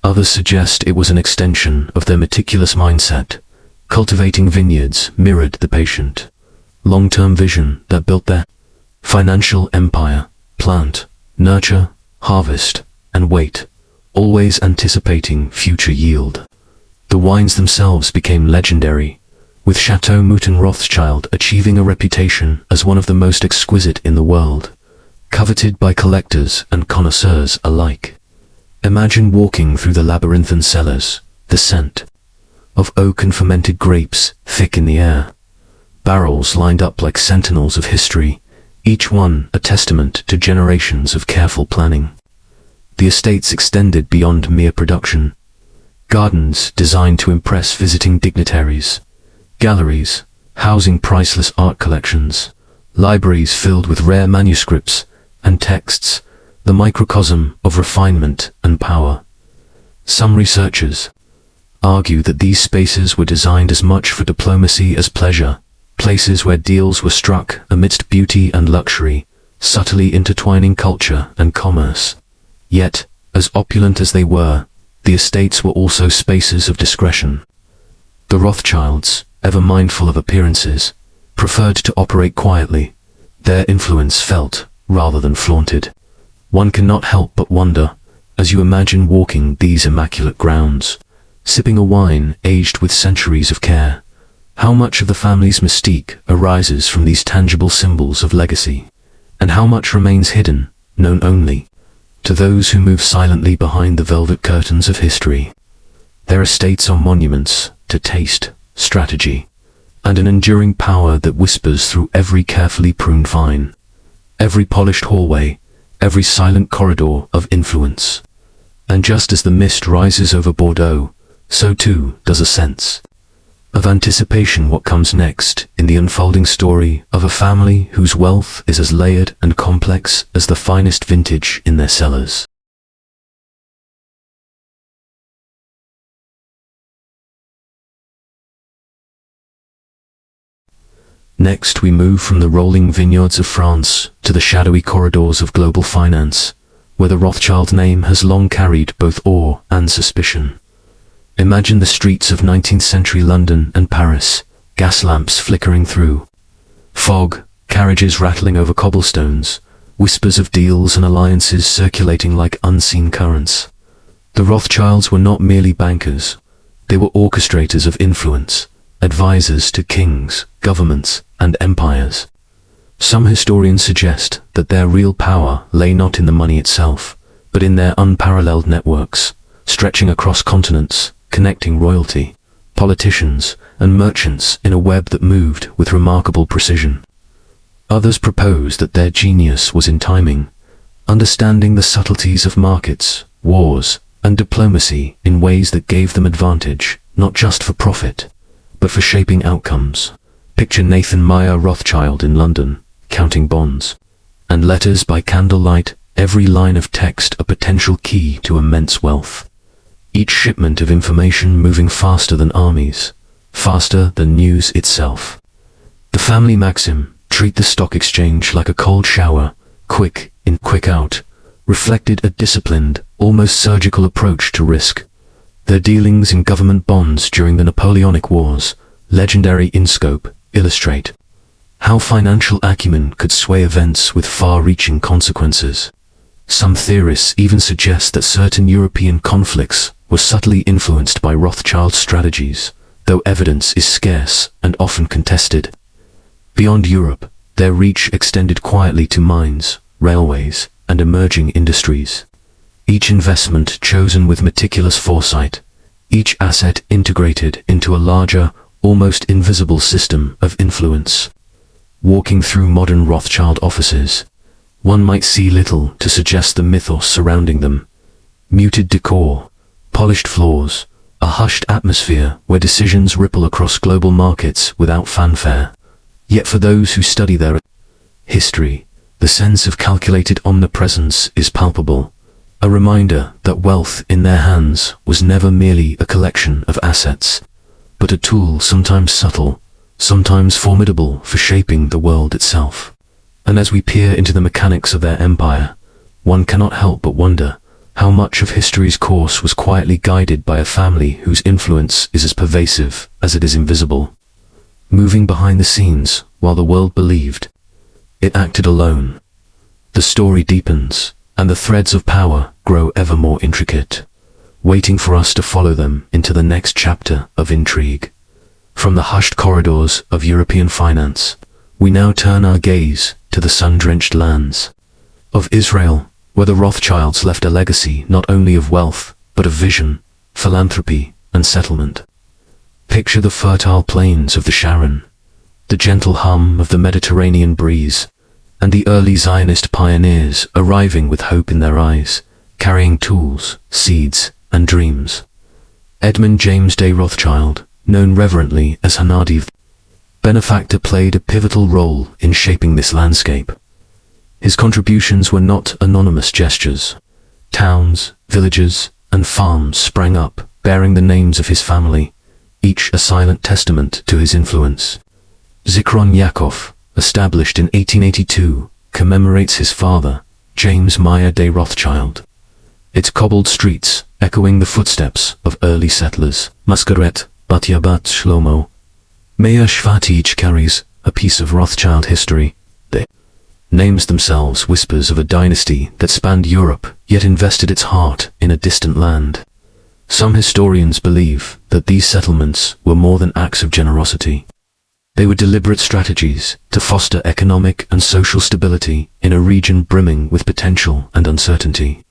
Others suggest it was an extension of their meticulous mindset. Cultivating vineyards mirrored the patient, long-term vision that built their financial empire. Plant, nurture, harvest, and wait, always anticipating future yield. The wines themselves became legendary, with Chateau Mouton Rothschild achieving a reputation as one of the most exquisite in the world, coveted by collectors and connoisseurs alike. Imagine walking through the labyrinthine cellars, the scent of oak and fermented grapes thick in the air, barrels lined up like sentinels of history, each one a testament to generations of careful planning. The estates extended beyond mere production. Gardens designed to impress visiting dignitaries, galleries housing priceless art collections, libraries filled with rare manuscripts and texts, the microcosm of refinement and power. Some researchers argue that these spaces were designed as much for diplomacy as pleasure, places where deals were struck amidst beauty and luxury, subtly intertwining culture and commerce. Yet, as opulent as they were, the estates were also spaces of discretion. The Rothschilds, ever mindful of appearances, preferred to operate quietly, their influence felt rather than flaunted. One cannot help but wonder, as you imagine walking these immaculate grounds, sipping a wine aged with centuries of care, how much of the family's mystique arises from these tangible symbols of legacy, and how much remains hidden, known only to those who move silently behind the velvet curtains of history. Their estates are monuments to taste, strategy, and an enduring power that whispers through every carefully pruned vine, every polished hallway, every silent corridor of influence. And just as the mist rises over Bordeaux, so too does a sense of anticipation what comes next in the unfolding story of a family whose wealth is as layered and complex as the finest vintage in their cellars. Next, we move from the rolling vineyards of France to the shadowy corridors of global finance, where the Rothschild name has long carried both awe and suspicion. Imagine the streets of 19th century London and Paris, gas lamps flickering through fog, carriages rattling over cobblestones, whispers of deals and alliances circulating like unseen currents. The Rothschilds were not merely bankers, they were orchestrators of influence, advisors to kings, governments, and empires. Some historians suggest that their real power lay not in the money itself, but in their unparalleled networks, stretching across continents, connecting royalty, politicians, and merchants in a web that moved with remarkable precision. Others propose that their genius was in timing, understanding the subtleties of markets, wars, and diplomacy in ways that gave them advantage, not just for profit, but for shaping outcomes. Picture Nathan Meyer Rothschild in London, counting bonds and letters by candlelight, every line of text a potential key to immense wealth. Each shipment of information moving faster than armies, faster than news itself. The family maxim, treat the stock exchange like a cold shower, quick in, quick out, reflected a disciplined, almost surgical approach to risk. Their dealings in government bonds during the Napoleonic Wars, legendary in scope, illustrate how financial acumen could sway events with far-reaching consequences. Some theorists even suggest that certain European conflicts were subtly influenced by Rothschild strategies, though evidence is scarce and often contested. Beyond Europe, their reach extended quietly to mines, railways, and emerging industries. Each investment chosen with meticulous foresight, each asset integrated into a larger, almost invisible system of influence. Walking through modern Rothschild offices, one might see little to suggest the mythos surrounding them. Muted decor, polished floors, a hushed atmosphere where decisions ripple across global markets without fanfare. Yet for those who study their history, the sense of calculated omnipresence is palpable, a reminder that wealth in their hands was never merely a collection of assets, but a tool sometimes subtle, sometimes formidable for shaping the world itself. And as we peer into the mechanics of their empire, one cannot help but wonder how much of history's course was quietly guided by a family whose influence is as pervasive as it is invisible. Moving behind the scenes while the world believed it acted alone. The story deepens, and the threads of power grow ever more intricate, waiting for us to follow them into the next chapter of intrigue. From the hushed corridors of European finance, we now turn our gaze to the sun-drenched lands of Israel, where the Rothschilds left a legacy not only of wealth, but of vision, philanthropy, and settlement. Picture the fertile plains of the Sharon, the gentle hum of the Mediterranean breeze, and the early Zionist pioneers arriving with hope in their eyes, carrying tools, seeds, and dreams. Edmund James de Rothschild, known reverently as Hanadi, benefactor, played a pivotal role in shaping this landscape. His contributions were not anonymous gestures. Towns, villages, and farms sprang up, bearing the names of his family, each a silent testament to his influence. Zichron Yaakov, established in 1882, commemorates his father, James Meyer de Rothschild. Its cobbled streets, echoing the footsteps of early settlers. Mascaret, Batya Bat Shlomo. Meir Shvat each carries a piece of Rothschild history. The names themselves whispers of a dynasty that spanned Europe, yet invested its heart in a distant land. Some historians believe that these settlements were more than acts of generosity. They were deliberate strategies to foster economic and social stability in a region brimming with potential and uncertainty.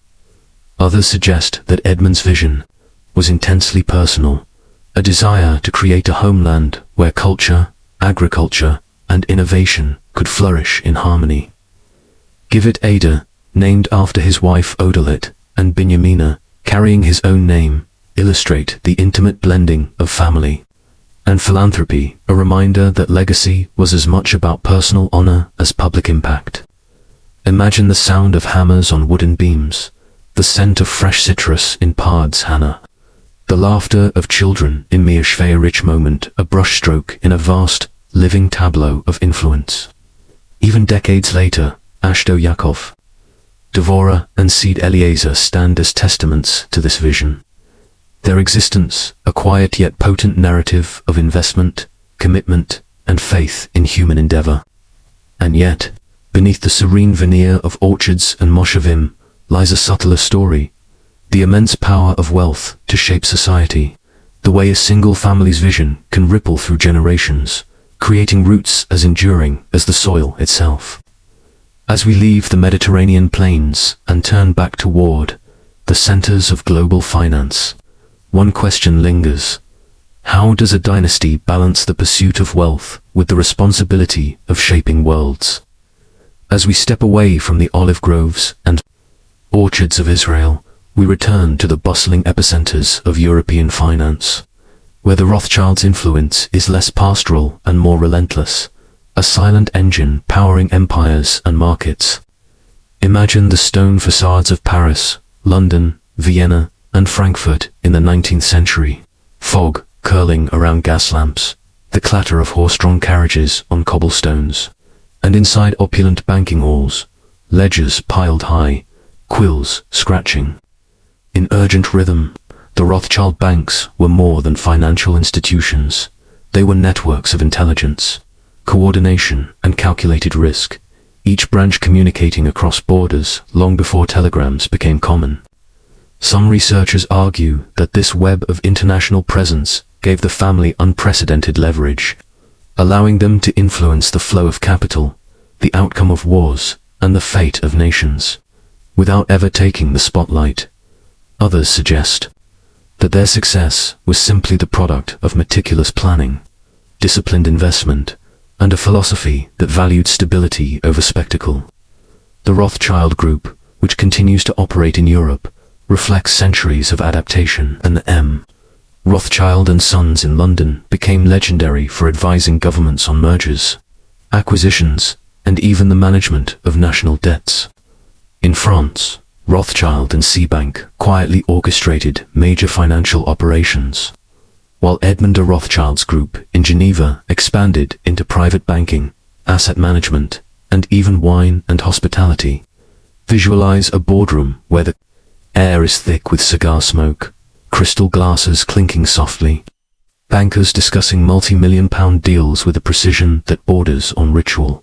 Others suggest that Edmund's vision was intensely personal, a desire to create a homeland where culture, agriculture, and innovation could flourish in harmony. Givit Ada, named after his wife Odalit, and Binyamina, carrying his own name, illustrate the intimate blending of family and philanthropy, a reminder that legacy was as much about personal honor as public impact. Imagine the sound of hammers on wooden beams, the scent of fresh citrus in Pard's Hannah, the laughter of children in Mir Shvei, a rich moment, a brushstroke in a vast, living tableau of influence. Even decades later, Ashto Yaakov, Devorah, and Seed Eliezer stand as testaments to this vision. Their existence, a quiet yet potent narrative of investment, commitment, and faith in human endeavor. And yet, beneath the serene veneer of orchards and moshavim, lies a subtler story. The immense power of wealth to shape society, the way a single family's vision can ripple through generations, creating roots as enduring as the soil itself. As we leave the Mediterranean plains and turn back toward the centers of global finance, one question lingers. How does a dynasty balance the pursuit of wealth with the responsibility of shaping worlds? As we step away from the olive groves and orchards of Israel, we return to the bustling epicenters of European finance, where the Rothschilds' influence is less pastoral and more relentless, a silent engine powering empires and markets. Imagine the stone facades of Paris, London, Vienna, and Frankfurt in the 19th century, fog curling around gas lamps, the clatter of horse-drawn carriages on cobblestones, and inside opulent banking halls, ledgers piled high, quills scratching. In urgent rhythm, the Rothschild banks were more than financial institutions. They were networks of intelligence, coordination, and calculated risk, each branch communicating across borders long before telegrams became common. Some researchers argue that this web of international presence gave the family unprecedented leverage, allowing them to influence the flow of capital, the outcome of wars, and the fate of nations, without ever taking the spotlight. Others suggest that their success was simply the product of meticulous planning, disciplined investment, and a philosophy that valued stability over spectacle. The Rothschild Group, which continues to operate in Europe, reflects centuries of adaptation, and the M. Rothschild and Sons in London became legendary for advising governments on mergers, acquisitions, and even the management of national debts. In France, Rothschild and Citibank quietly orchestrated major financial operations, while Edmund de Rothschild's group in Geneva expanded into private banking, asset management, and even wine and hospitality. Visualize a boardroom where the air is thick with cigar smoke, crystal glasses clinking softly, bankers discussing multi-million-pound deals with a precision that borders on ritual.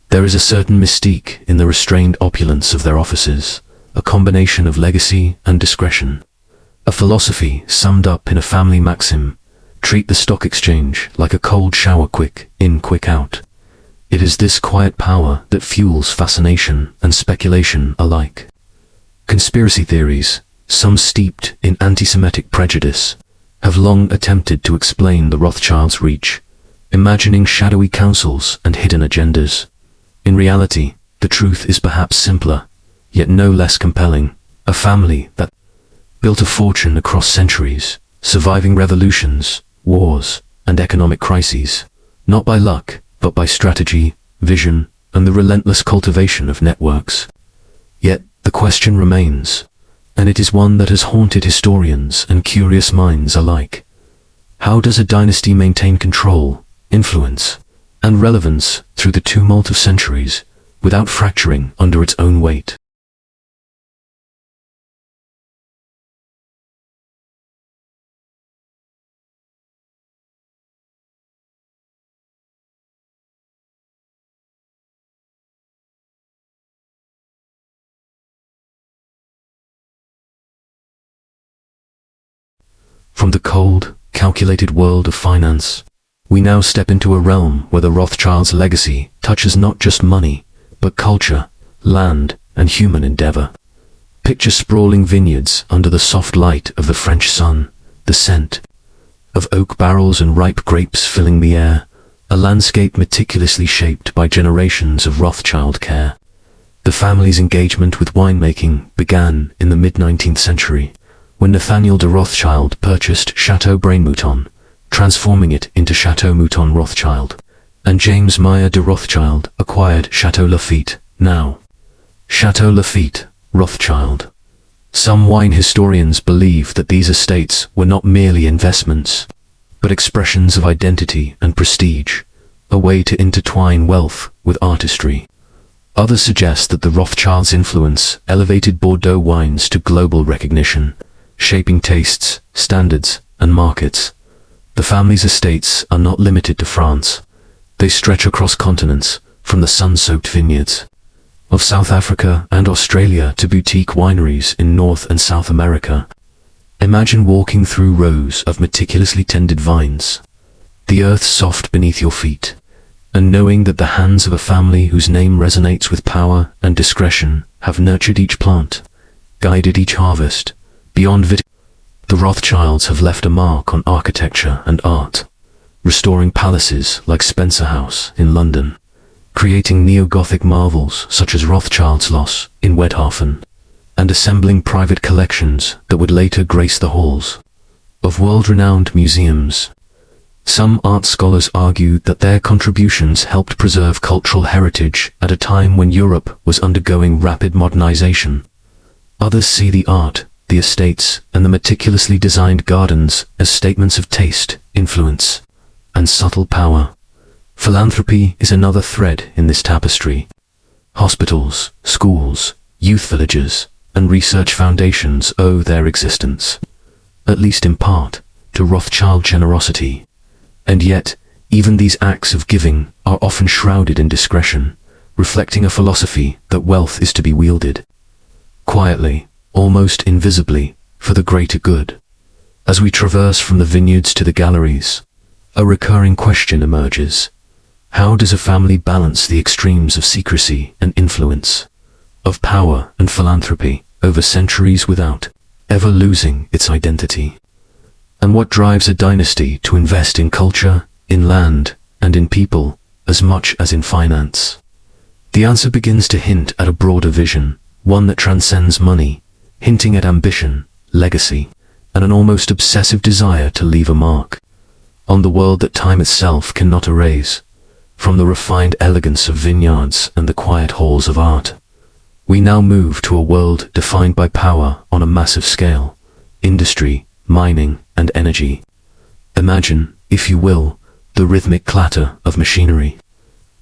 There is a certain mystique in the restrained opulence of their offices, a combination of legacy and discretion. A philosophy summed up in a family maxim: treat the stock exchange like a cold shower, quick in, quick out. It is this quiet power that fuels fascination and speculation alike. Conspiracy theories, some steeped in anti-Semitic prejudice, have long attempted to explain the Rothschilds' reach, imagining shadowy councils and hidden agendas. In reality, the truth is perhaps simpler, yet no less compelling. A family that built a fortune across centuries, surviving revolutions, wars, and economic crises, not by luck, but by strategy, vision, and the relentless cultivation of networks. Yet, the question remains, and it is one that has haunted historians and curious minds alike. How does a dynasty maintain control, influence, and relevance through the tumult of centuries, without fracturing under its own weight? From the cold, calculated world of finance, we now step into a realm where the Rothschilds' legacy touches not just money, but culture, land, and human endeavor. Picture sprawling vineyards under the soft light of the French sun, the scent of oak barrels and ripe grapes filling the air, a landscape meticulously shaped by generations of Rothschild care. The family's engagement with winemaking began in the mid-19th century, when Nathaniel de Rothschild purchased Chateau Braine-Mouton, transforming it into Chateau Mouton Rothschild, and James Meyer de Rothschild acquired Chateau Lafite, now Chateau Lafite, Rothschild. Some wine historians believe that these estates were not merely investments, but expressions of identity and prestige, a way to intertwine wealth with artistry. Others suggest that the Rothschilds' influence elevated Bordeaux wines to global recognition, shaping tastes, standards, and markets. The family's estates are not limited to France. They stretch across continents, from the sun-soaked vineyards of South Africa and Australia to boutique wineries in North and South America. Imagine walking through rows of meticulously tended vines, the earth soft beneath your feet, and knowing that the hands of a family whose name resonates with power and discretion have nurtured each plant, guided each harvest. Beyond the Rothschilds have left a mark on architecture and art, restoring palaces like Spencer House in London, creating neo-Gothic marvels such as Rothschild's Schloss in Wedhafen, and assembling private collections that would later grace the halls of world-renowned museums. Some art scholars argue that their contributions helped preserve cultural heritage at a time when Europe was undergoing rapid modernization. Others see the art, the estates, and the meticulously designed gardens as statements of taste, influence, and subtle power. Philanthropy is another thread in this tapestry. Hospitals, schools, youth villages, and research foundations owe their existence, at least in part, to Rothschild generosity. And yet, even these acts of giving are often shrouded in discretion, reflecting a philosophy that wealth is to be wielded quietly, almost invisibly, for the greater good. As we traverse from the vineyards to the galleries, a recurring question emerges. How does a family balance the extremes of secrecy and influence, of power and philanthropy, over centuries without ever losing its identity? And what drives a dynasty to invest in culture, in land, and in people, as much as in finance? The answer begins to hint at a broader vision, one that transcends money, hinting at ambition, legacy, and an almost obsessive desire to leave a mark on the world that time itself cannot erase. From the refined elegance of vineyards and the quiet halls of art, we now move to a world defined by power on a massive scale, industry, mining, and energy. Imagine, if you will, the rhythmic clatter of machinery,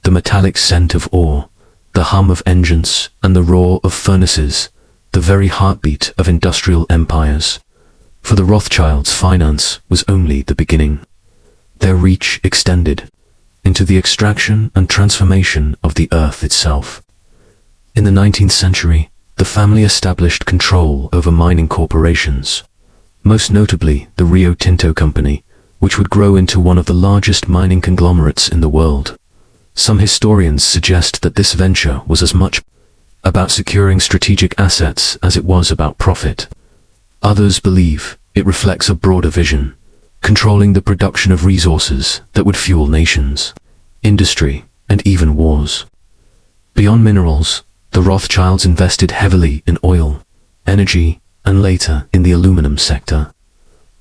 the metallic scent of ore, the hum of engines, and the roar of furnaces, the very heartbeat of industrial empires. For the Rothschilds, finance was only the beginning. Their reach extended into the extraction and transformation of the earth itself. In the 19th century, the family established control over mining corporations, most notably the Rio Tinto Company, which would grow into one of the largest mining conglomerates in the world. Some historians suggest that this venture was as much about securing strategic assets as it was about profit. Others believe it reflects a broader vision, controlling the production of resources that would fuel nations, industry, and even wars. Beyond minerals, the Rothschilds invested heavily in oil, energy, and later in the aluminum sector,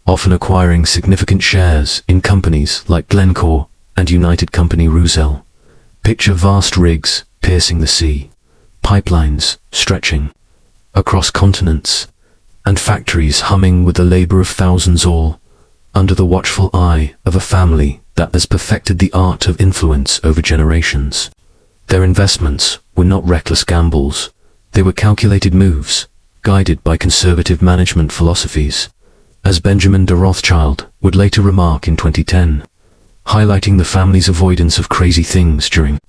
often acquiring significant shares in companies like Glencore and United Company Rothschild. Picture vast rigs piercing the sea, pipelines stretching across continents, and factories humming with the labor of thousands, all under the watchful eye of a family that has perfected the art of influence over generations. Their investments were not reckless gambles. They were calculated moves, guided by conservative management philosophies, as Benjamin de Rothschild would later remark in 2010, highlighting the family's avoidance of crazy things during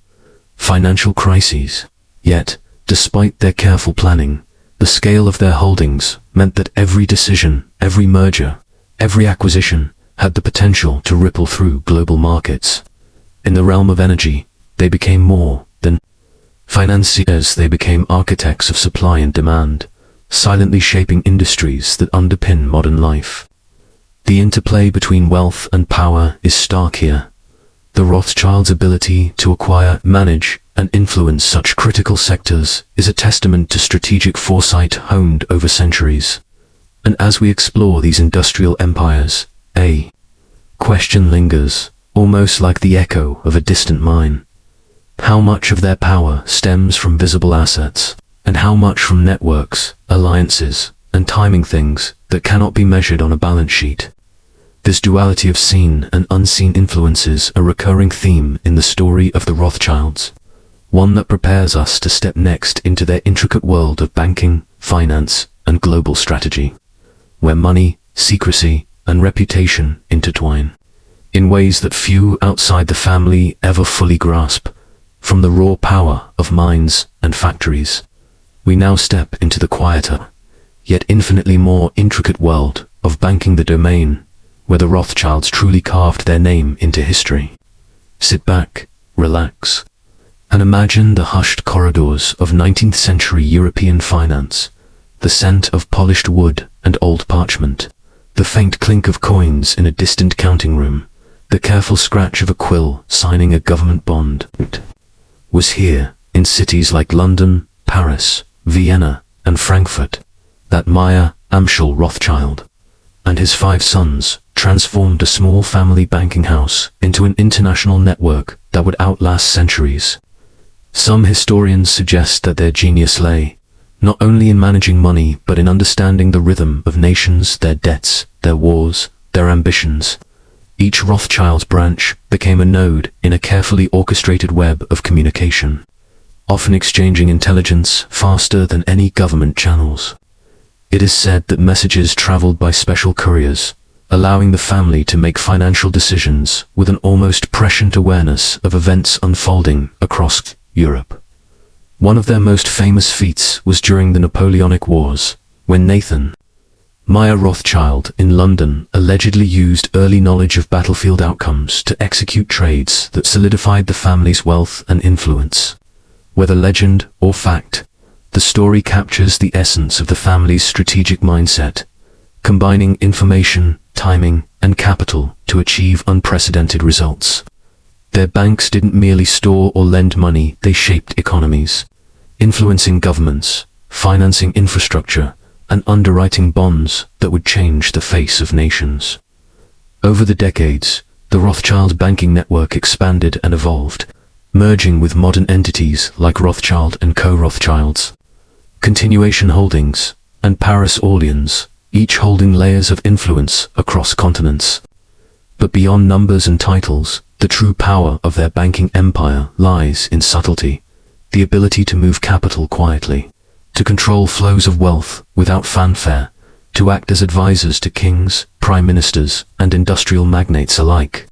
financial crises. Yet, despite their careful planning, the scale of their holdings meant that every decision, every merger, every acquisition had the potential to ripple through global markets. In the realm of energy, they became more than financiers. They became architects of supply and demand, silently shaping industries that underpin modern life. The interplay between wealth and power is stark here. The Rothschilds' ability to acquire, manage, and influence such critical sectors is a testament to strategic foresight honed over centuries. And as we explore these industrial empires, a question lingers, almost like the echo of a distant mine. How much of their power stems from visible assets, and how much from networks, alliances, and timing, things that cannot be measured on a balance sheet? This duality of seen and unseen influences a recurring theme in the story of the Rothschilds, one that prepares us to step next into their intricate world of banking, finance, and global strategy, where money, secrecy, and reputation intertwine in ways that few outside the family ever fully grasp. From the raw power of mines and factories, we now step into the quieter, yet infinitely more intricate world of banking, the domain where the Rothschilds truly carved their name into history. Sit back, relax, and imagine the hushed corridors of 19th century European finance, the scent of polished wood and old parchment, the faint clink of coins in a distant counting room, the careful scratch of a quill signing a government bond. It was here, in cities like London, Paris, Vienna, and Frankfurt, that Meyer Amschel Rothschild and his 5 sons transformed a small family banking house into an international network that would outlast centuries. Some historians suggest that their genius lay not only in managing money but in understanding the rhythm of nations, their debts, their wars, their ambitions. Each Rothschild's branch became a node in a carefully orchestrated web of communication, often exchanging intelligence faster than any government channels. It is said that messages traveled by special couriers, allowing the family to make financial decisions with an almost prescient awareness of events unfolding across Europe. One of their most famous feats was during the Napoleonic Wars, when Nathan Meyer Rothschild in London allegedly used early knowledge of battlefield outcomes to execute trades that solidified the family's wealth and influence. Whether legend or fact, the story captures the essence of the family's strategic mindset, combining information, timing, and capital to achieve unprecedented results. Their banks didn't merely store or lend money, they shaped economies, influencing governments, financing infrastructure, and underwriting bonds that would change the face of nations. Over the decades, the Rothschild banking network expanded and evolved, merging with modern entities like Rothschild & Co. Rothschilds, Continuation Holdings, and Paris Orleans, each holding layers of influence across continents. But beyond numbers and titles, the true power of their banking empire lies in subtlety, the ability to move capital quietly, to control flows of wealth without fanfare, to act as advisors to kings, prime ministers, and industrial magnates alike.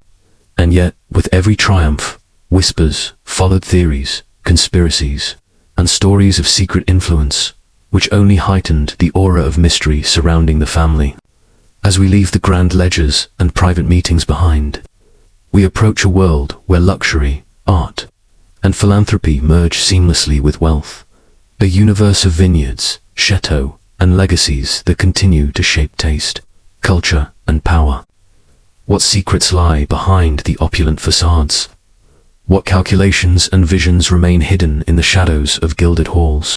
And yet, with every triumph, whispers followed, theories, conspiracies, and stories of secret influence, which only heightened the aura of mystery surrounding the family. As we leave the grand ledgers and private meetings behind, we approach a world where luxury, art, and philanthropy merge seamlessly with wealth. A universe of vineyards, chateaux, and legacies that continue to shape taste, culture, and power. What secrets lie behind the opulent facades? What calculations and visions remain hidden in the shadows of gilded halls?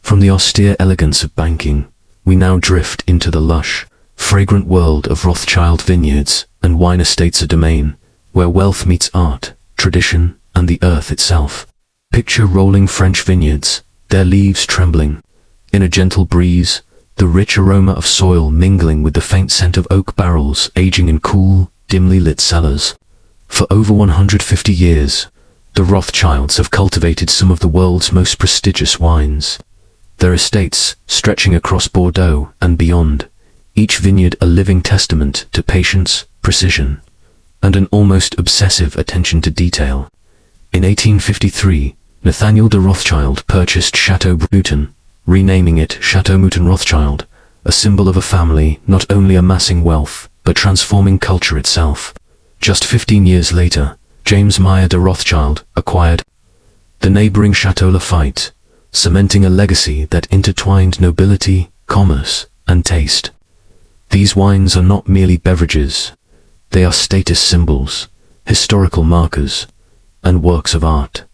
From the austere elegance of banking, we now drift into the lush, fragrant world of Rothschild vineyards and wine estates, a domain where wealth meets art, tradition, and the earth itself. Picture rolling French vineyards, their leaves trembling in a gentle breeze, the rich aroma of soil mingling with the faint scent of oak barrels aging in cool, dimly lit cellars. For over 150 years, the Rothschilds have cultivated some of the world's most prestigious wines. Their estates, stretching across Bordeaux and beyond, each vineyard a living testament to patience, precision, and an almost obsessive attention to detail. In 1853, Nathaniel de Rothschild purchased Chateau Mouton, renaming it Chateau Mouton Rothschild, a symbol of a family not only amassing wealth, but transforming culture itself. Just 15 years later, James Meyer de Rothschild acquired the neighboring Chateau Lafite, cementing a legacy that intertwined nobility, commerce, and taste. These wines are not merely beverages. They are status symbols, historical markers, and works of art.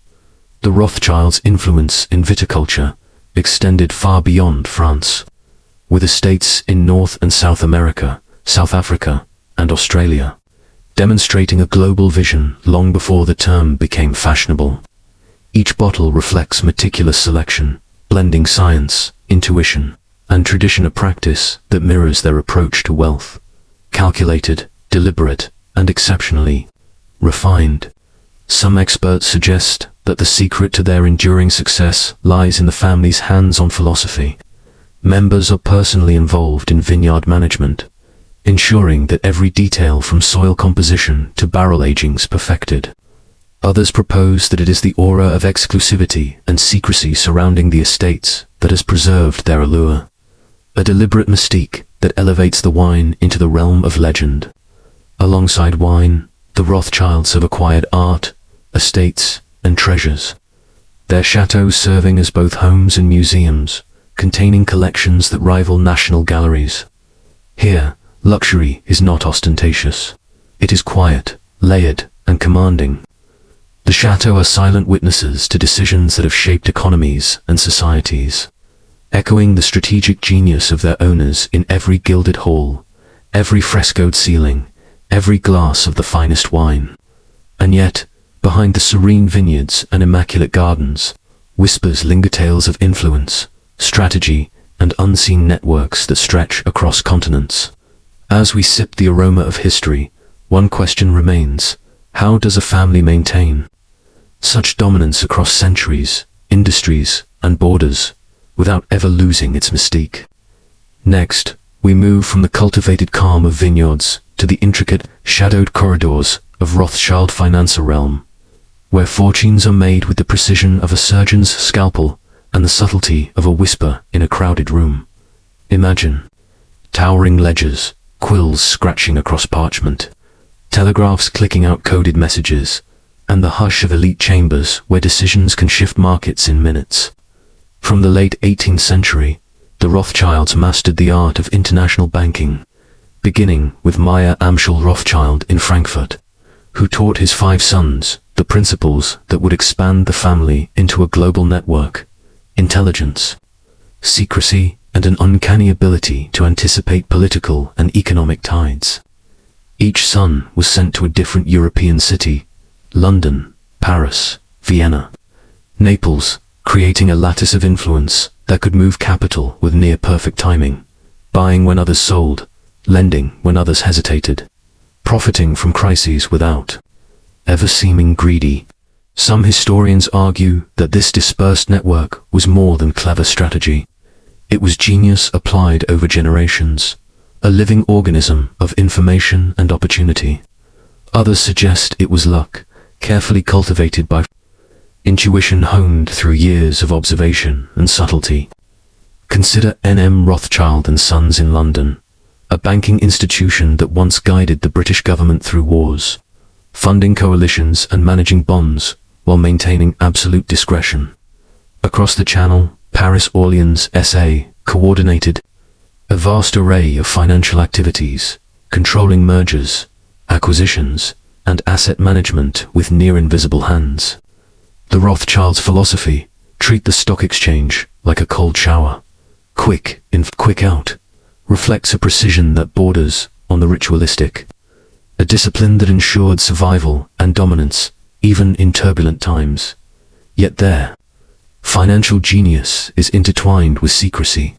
The Rothschilds' influence in viticulture extended far beyond France, with estates in North and South America, South Africa, and Australia, demonstrating a global vision long before the term became fashionable. Each bottle reflects meticulous selection, blending science, intuition, and tradition, a practice that mirrors their approach to wealth. Calculated, deliberate, and exceptionally refined. Some experts suggest that the secret to their enduring success lies in the family's hands-on philosophy. Members are personally involved in vineyard management, ensuring that every detail from soil composition to barrel aging is perfected. Others propose that it is the aura of exclusivity and secrecy surrounding the estates that has preserved their allure, a deliberate mystique that elevates the wine into the realm of legend. Alongside wine, the Rothschilds have acquired art, estates, and treasures, their chateaux serving as both homes and museums, containing collections that rival national galleries. Here, luxury is not ostentatious. It is quiet, layered, and commanding. The chateaux are silent witnesses to decisions that have shaped economies and societies, echoing the strategic genius of their owners in every gilded hall, every frescoed ceiling, every glass of the finest wine. And yet, behind the serene vineyards and immaculate gardens, whispers linger tales of influence, strategy, and unseen networks that stretch across continents. As we sip the aroma of history, one question remains: how does a family maintain such dominance across centuries, industries, and borders, without ever losing its mystique? Next, we move from the cultivated calm of vineyards to the intricate, shadowed corridors of Rothschild financier realm, where fortunes are made with the precision of a surgeon's scalpel and the subtlety of a whisper in a crowded room. Imagine towering ledgers, quills scratching across parchment, telegraphs clicking out coded messages, and the hush of elite chambers where decisions can shift markets in minutes. From the late 18th century, the Rothschilds mastered the art of international banking, beginning with Meyer Amschel Rothschild in Frankfurt, who taught his 5 sons the principles that would expand the family into a global network: intelligence, secrecy, and an uncanny ability to anticipate political and economic tides. Each son was sent to a different European city: London, Paris, Vienna, Naples, creating a lattice of influence that could move capital with near-perfect timing, buying when others sold, lending when others hesitated, profiting from crises without ever seeming greedy. Some historians argue that this dispersed network was more than clever strategy. It was genius applied over generations, a living organism of information and opportunity. Others suggest it was luck, carefully cultivated by intuition honed through years of observation and subtlety. Consider N.M. Rothschild and Sons in London, a banking institution that once guided the British government through wars, funding coalitions and managing bonds while maintaining absolute discretion. Across the Channel, Paris Orleans SA coordinated a vast array of financial activities, controlling mergers, acquisitions, and asset management with near-invisible hands. The Rothschilds' philosophy: treat the stock exchange like a cold shower, quick in, quick out, reflects a precision that borders on the ritualistic, a discipline that ensured survival and dominance even in turbulent times. Yet their financial genius is intertwined with secrecy.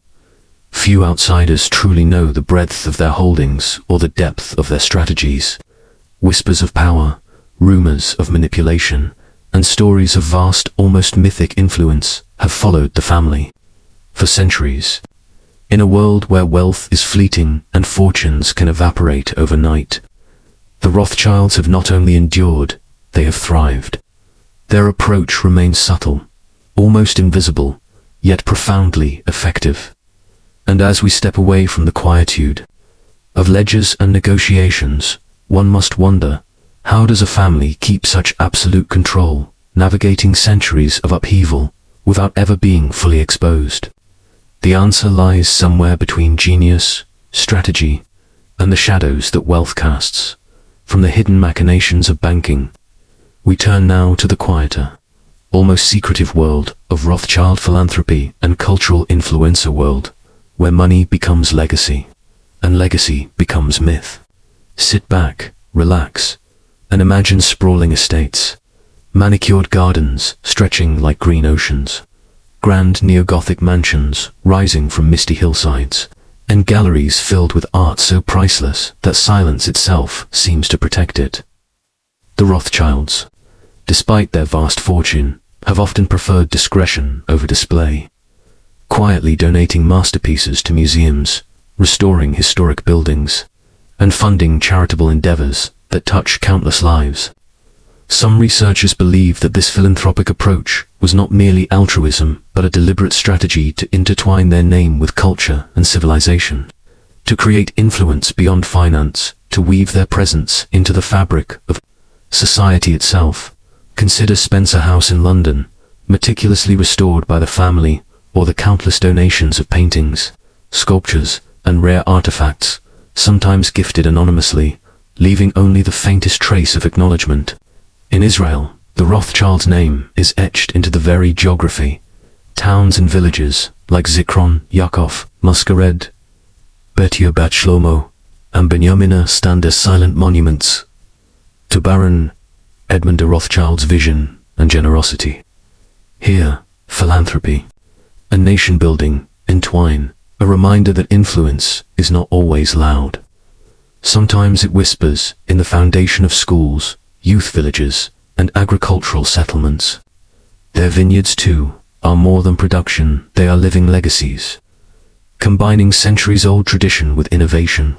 Few outsiders truly know the breadth of their holdings or the depth of their strategies. Whispers of power, rumors of manipulation, and stories of vast, almost mythic influence have followed the family for centuries. In a world where wealth is fleeting and fortunes can evaporate overnight, the Rothschilds have not only endured, they have thrived. Their approach remains subtle, almost invisible, yet profoundly effective. And as we step away from the quietude of ledgers and negotiations, one must wonder, how does a family keep such absolute control, navigating centuries of upheaval without ever being fully exposed? The answer lies somewhere between genius, strategy, and the shadows that wealth casts. From the hidden machinations of banking, we turn now to the quieter, almost secretive world of Rothschild philanthropy and cultural influencer world, where money becomes legacy, and legacy becomes myth. Sit back, relax, and imagine sprawling estates, manicured gardens stretching like green oceans, grand neo-Gothic mansions rising from misty hillsides, and galleries filled with art so priceless that silence itself seems to protect it. The Rothschilds, despite their vast fortune, have often preferred discretion over display, quietly donating masterpieces to museums, restoring historic buildings, and funding charitable endeavors that touch countless lives. Some researchers believe that this philanthropic approach was not merely altruism, but a deliberate strategy to intertwine their name with culture and civilization, to create influence beyond finance, to weave their presence into the fabric of society itself. Consider Spencer House in London, meticulously restored by the family, or the countless donations of paintings, sculptures, and rare artifacts, sometimes gifted anonymously, leaving only the faintest trace of acknowledgement. In Israel, the Rothschild's name is etched into the very geography. Towns and villages like Zikron, Yaakov, Muscared, Betia Bat Shlomo, and Benyamina stand as silent monuments to Baron Edmund de Rothschild's vision and generosity. Here, philanthropy and nation-building entwine, a reminder that influence is not always loud. Sometimes it whispers in the foundation of schools, youth villages, and agricultural settlements. Their vineyards, too, are more than production, they are living legacies, combining centuries-old tradition with innovation,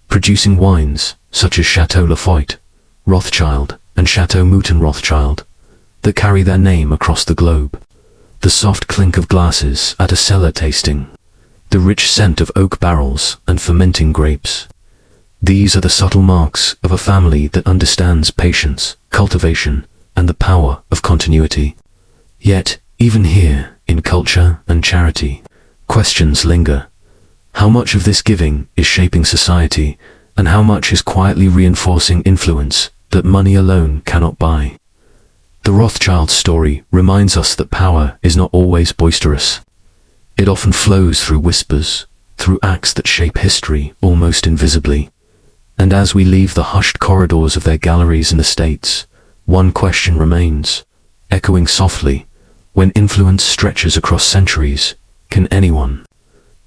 producing wines such as Chateau Lafite, Rothschild, and Chateau Mouton Rothschild, that carry their name across the globe. The soft clink of glasses at a cellar tasting, the rich scent of oak barrels and fermenting grapes. These are the subtle marks of a family that understands patience, cultivation, and the power of continuity. Yet, even here, in culture and charity, questions linger. How much of this giving is shaping society, and how much is quietly reinforcing influence that money alone cannot buy? The Rothschild story reminds us that power is not always boisterous. It often flows through whispers, through acts that shape history almost invisibly. And as we leave the hushed corridors of their galleries and estates, one question remains, echoing softly: when influence stretches across centuries, can anyone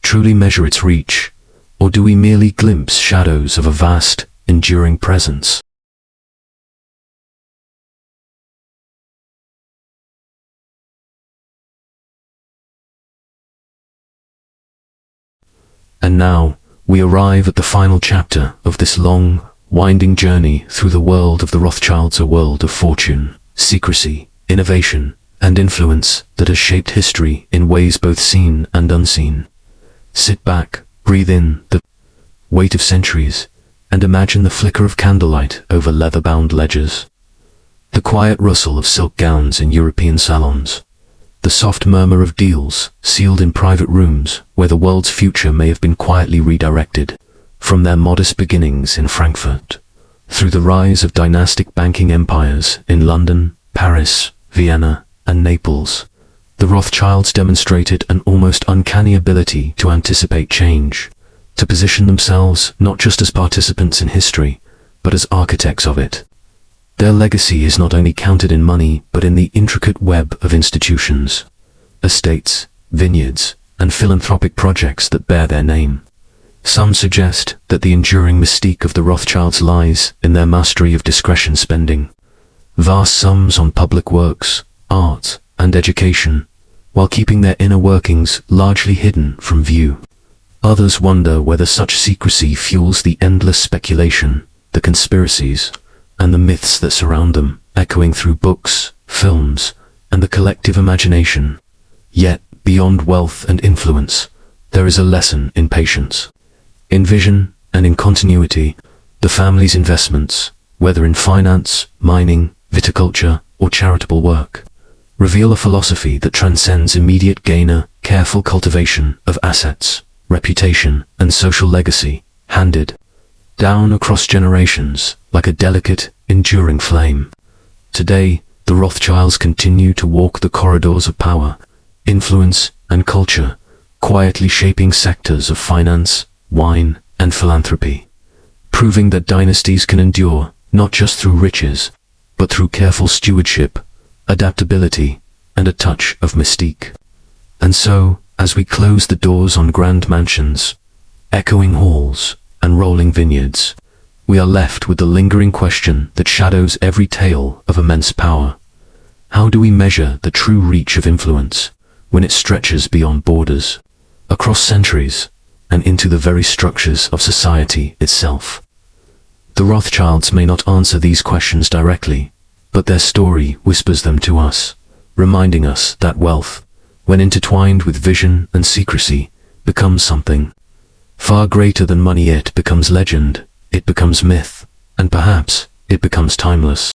truly measure its reach, or do we merely glimpse shadows of a vast, enduring presence? And now, we arrive at the final chapter of this long, winding journey through the world of the Rothschilds, a world of fortune, secrecy, innovation, and influence that has shaped history in ways both seen and unseen. Sit back, breathe in the weight of centuries, and imagine the flicker of candlelight over leather-bound ledgers. The quiet rustle of silk gowns in European salons, the soft murmur of deals sealed in private rooms where the world's future may have been quietly redirected, from their modest beginnings in Frankfurt, through the rise of dynastic banking empires in London, Paris, Vienna, and Naples. The Rothschilds demonstrated an almost uncanny ability to anticipate change, to position themselves not just as participants in history, but as architects of it. Their legacy is not only counted in money, but in the intricate web of institutions, estates, vineyards, and philanthropic projects that bear their name. Some suggest that the enduring mystique of the Rothschilds lies in their mastery of discretion spending, vast sums on public works, art, and education, while keeping their inner workings largely hidden from view. Others wonder whether such secrecy fuels the endless speculation, the conspiracies, and the myths that surround them, echoing through books, films, and the collective imagination. Yet, beyond wealth and influence, there is a lesson in patience. In vision and in continuity, the family's investments, whether in finance, mining, viticulture, or charitable work, reveal a philosophy that transcends immediate gain, careful cultivation of assets, reputation, and social legacy, handed down across generations like a delicate, enduring flame. Today, the Rothschilds continue to walk the corridors of power, influence, and culture, quietly shaping sectors of finance, wine, and philanthropy, proving that dynasties can endure not just through riches, but through careful stewardship, adaptability, and a touch of mystique. And so, as we close the doors on grand mansions, echoing halls, and rolling vineyards, we are left with the lingering question that shadows every tale of immense power. How do we measure the true reach of influence when it stretches beyond borders, across centuries, and into the very structures of society itself? The Rothschilds may not answer these questions directly, but their story whispers them to us, reminding us that wealth, when intertwined with vision and secrecy, becomes something far greater than money. It becomes legend, it becomes myth, and perhaps it becomes timeless.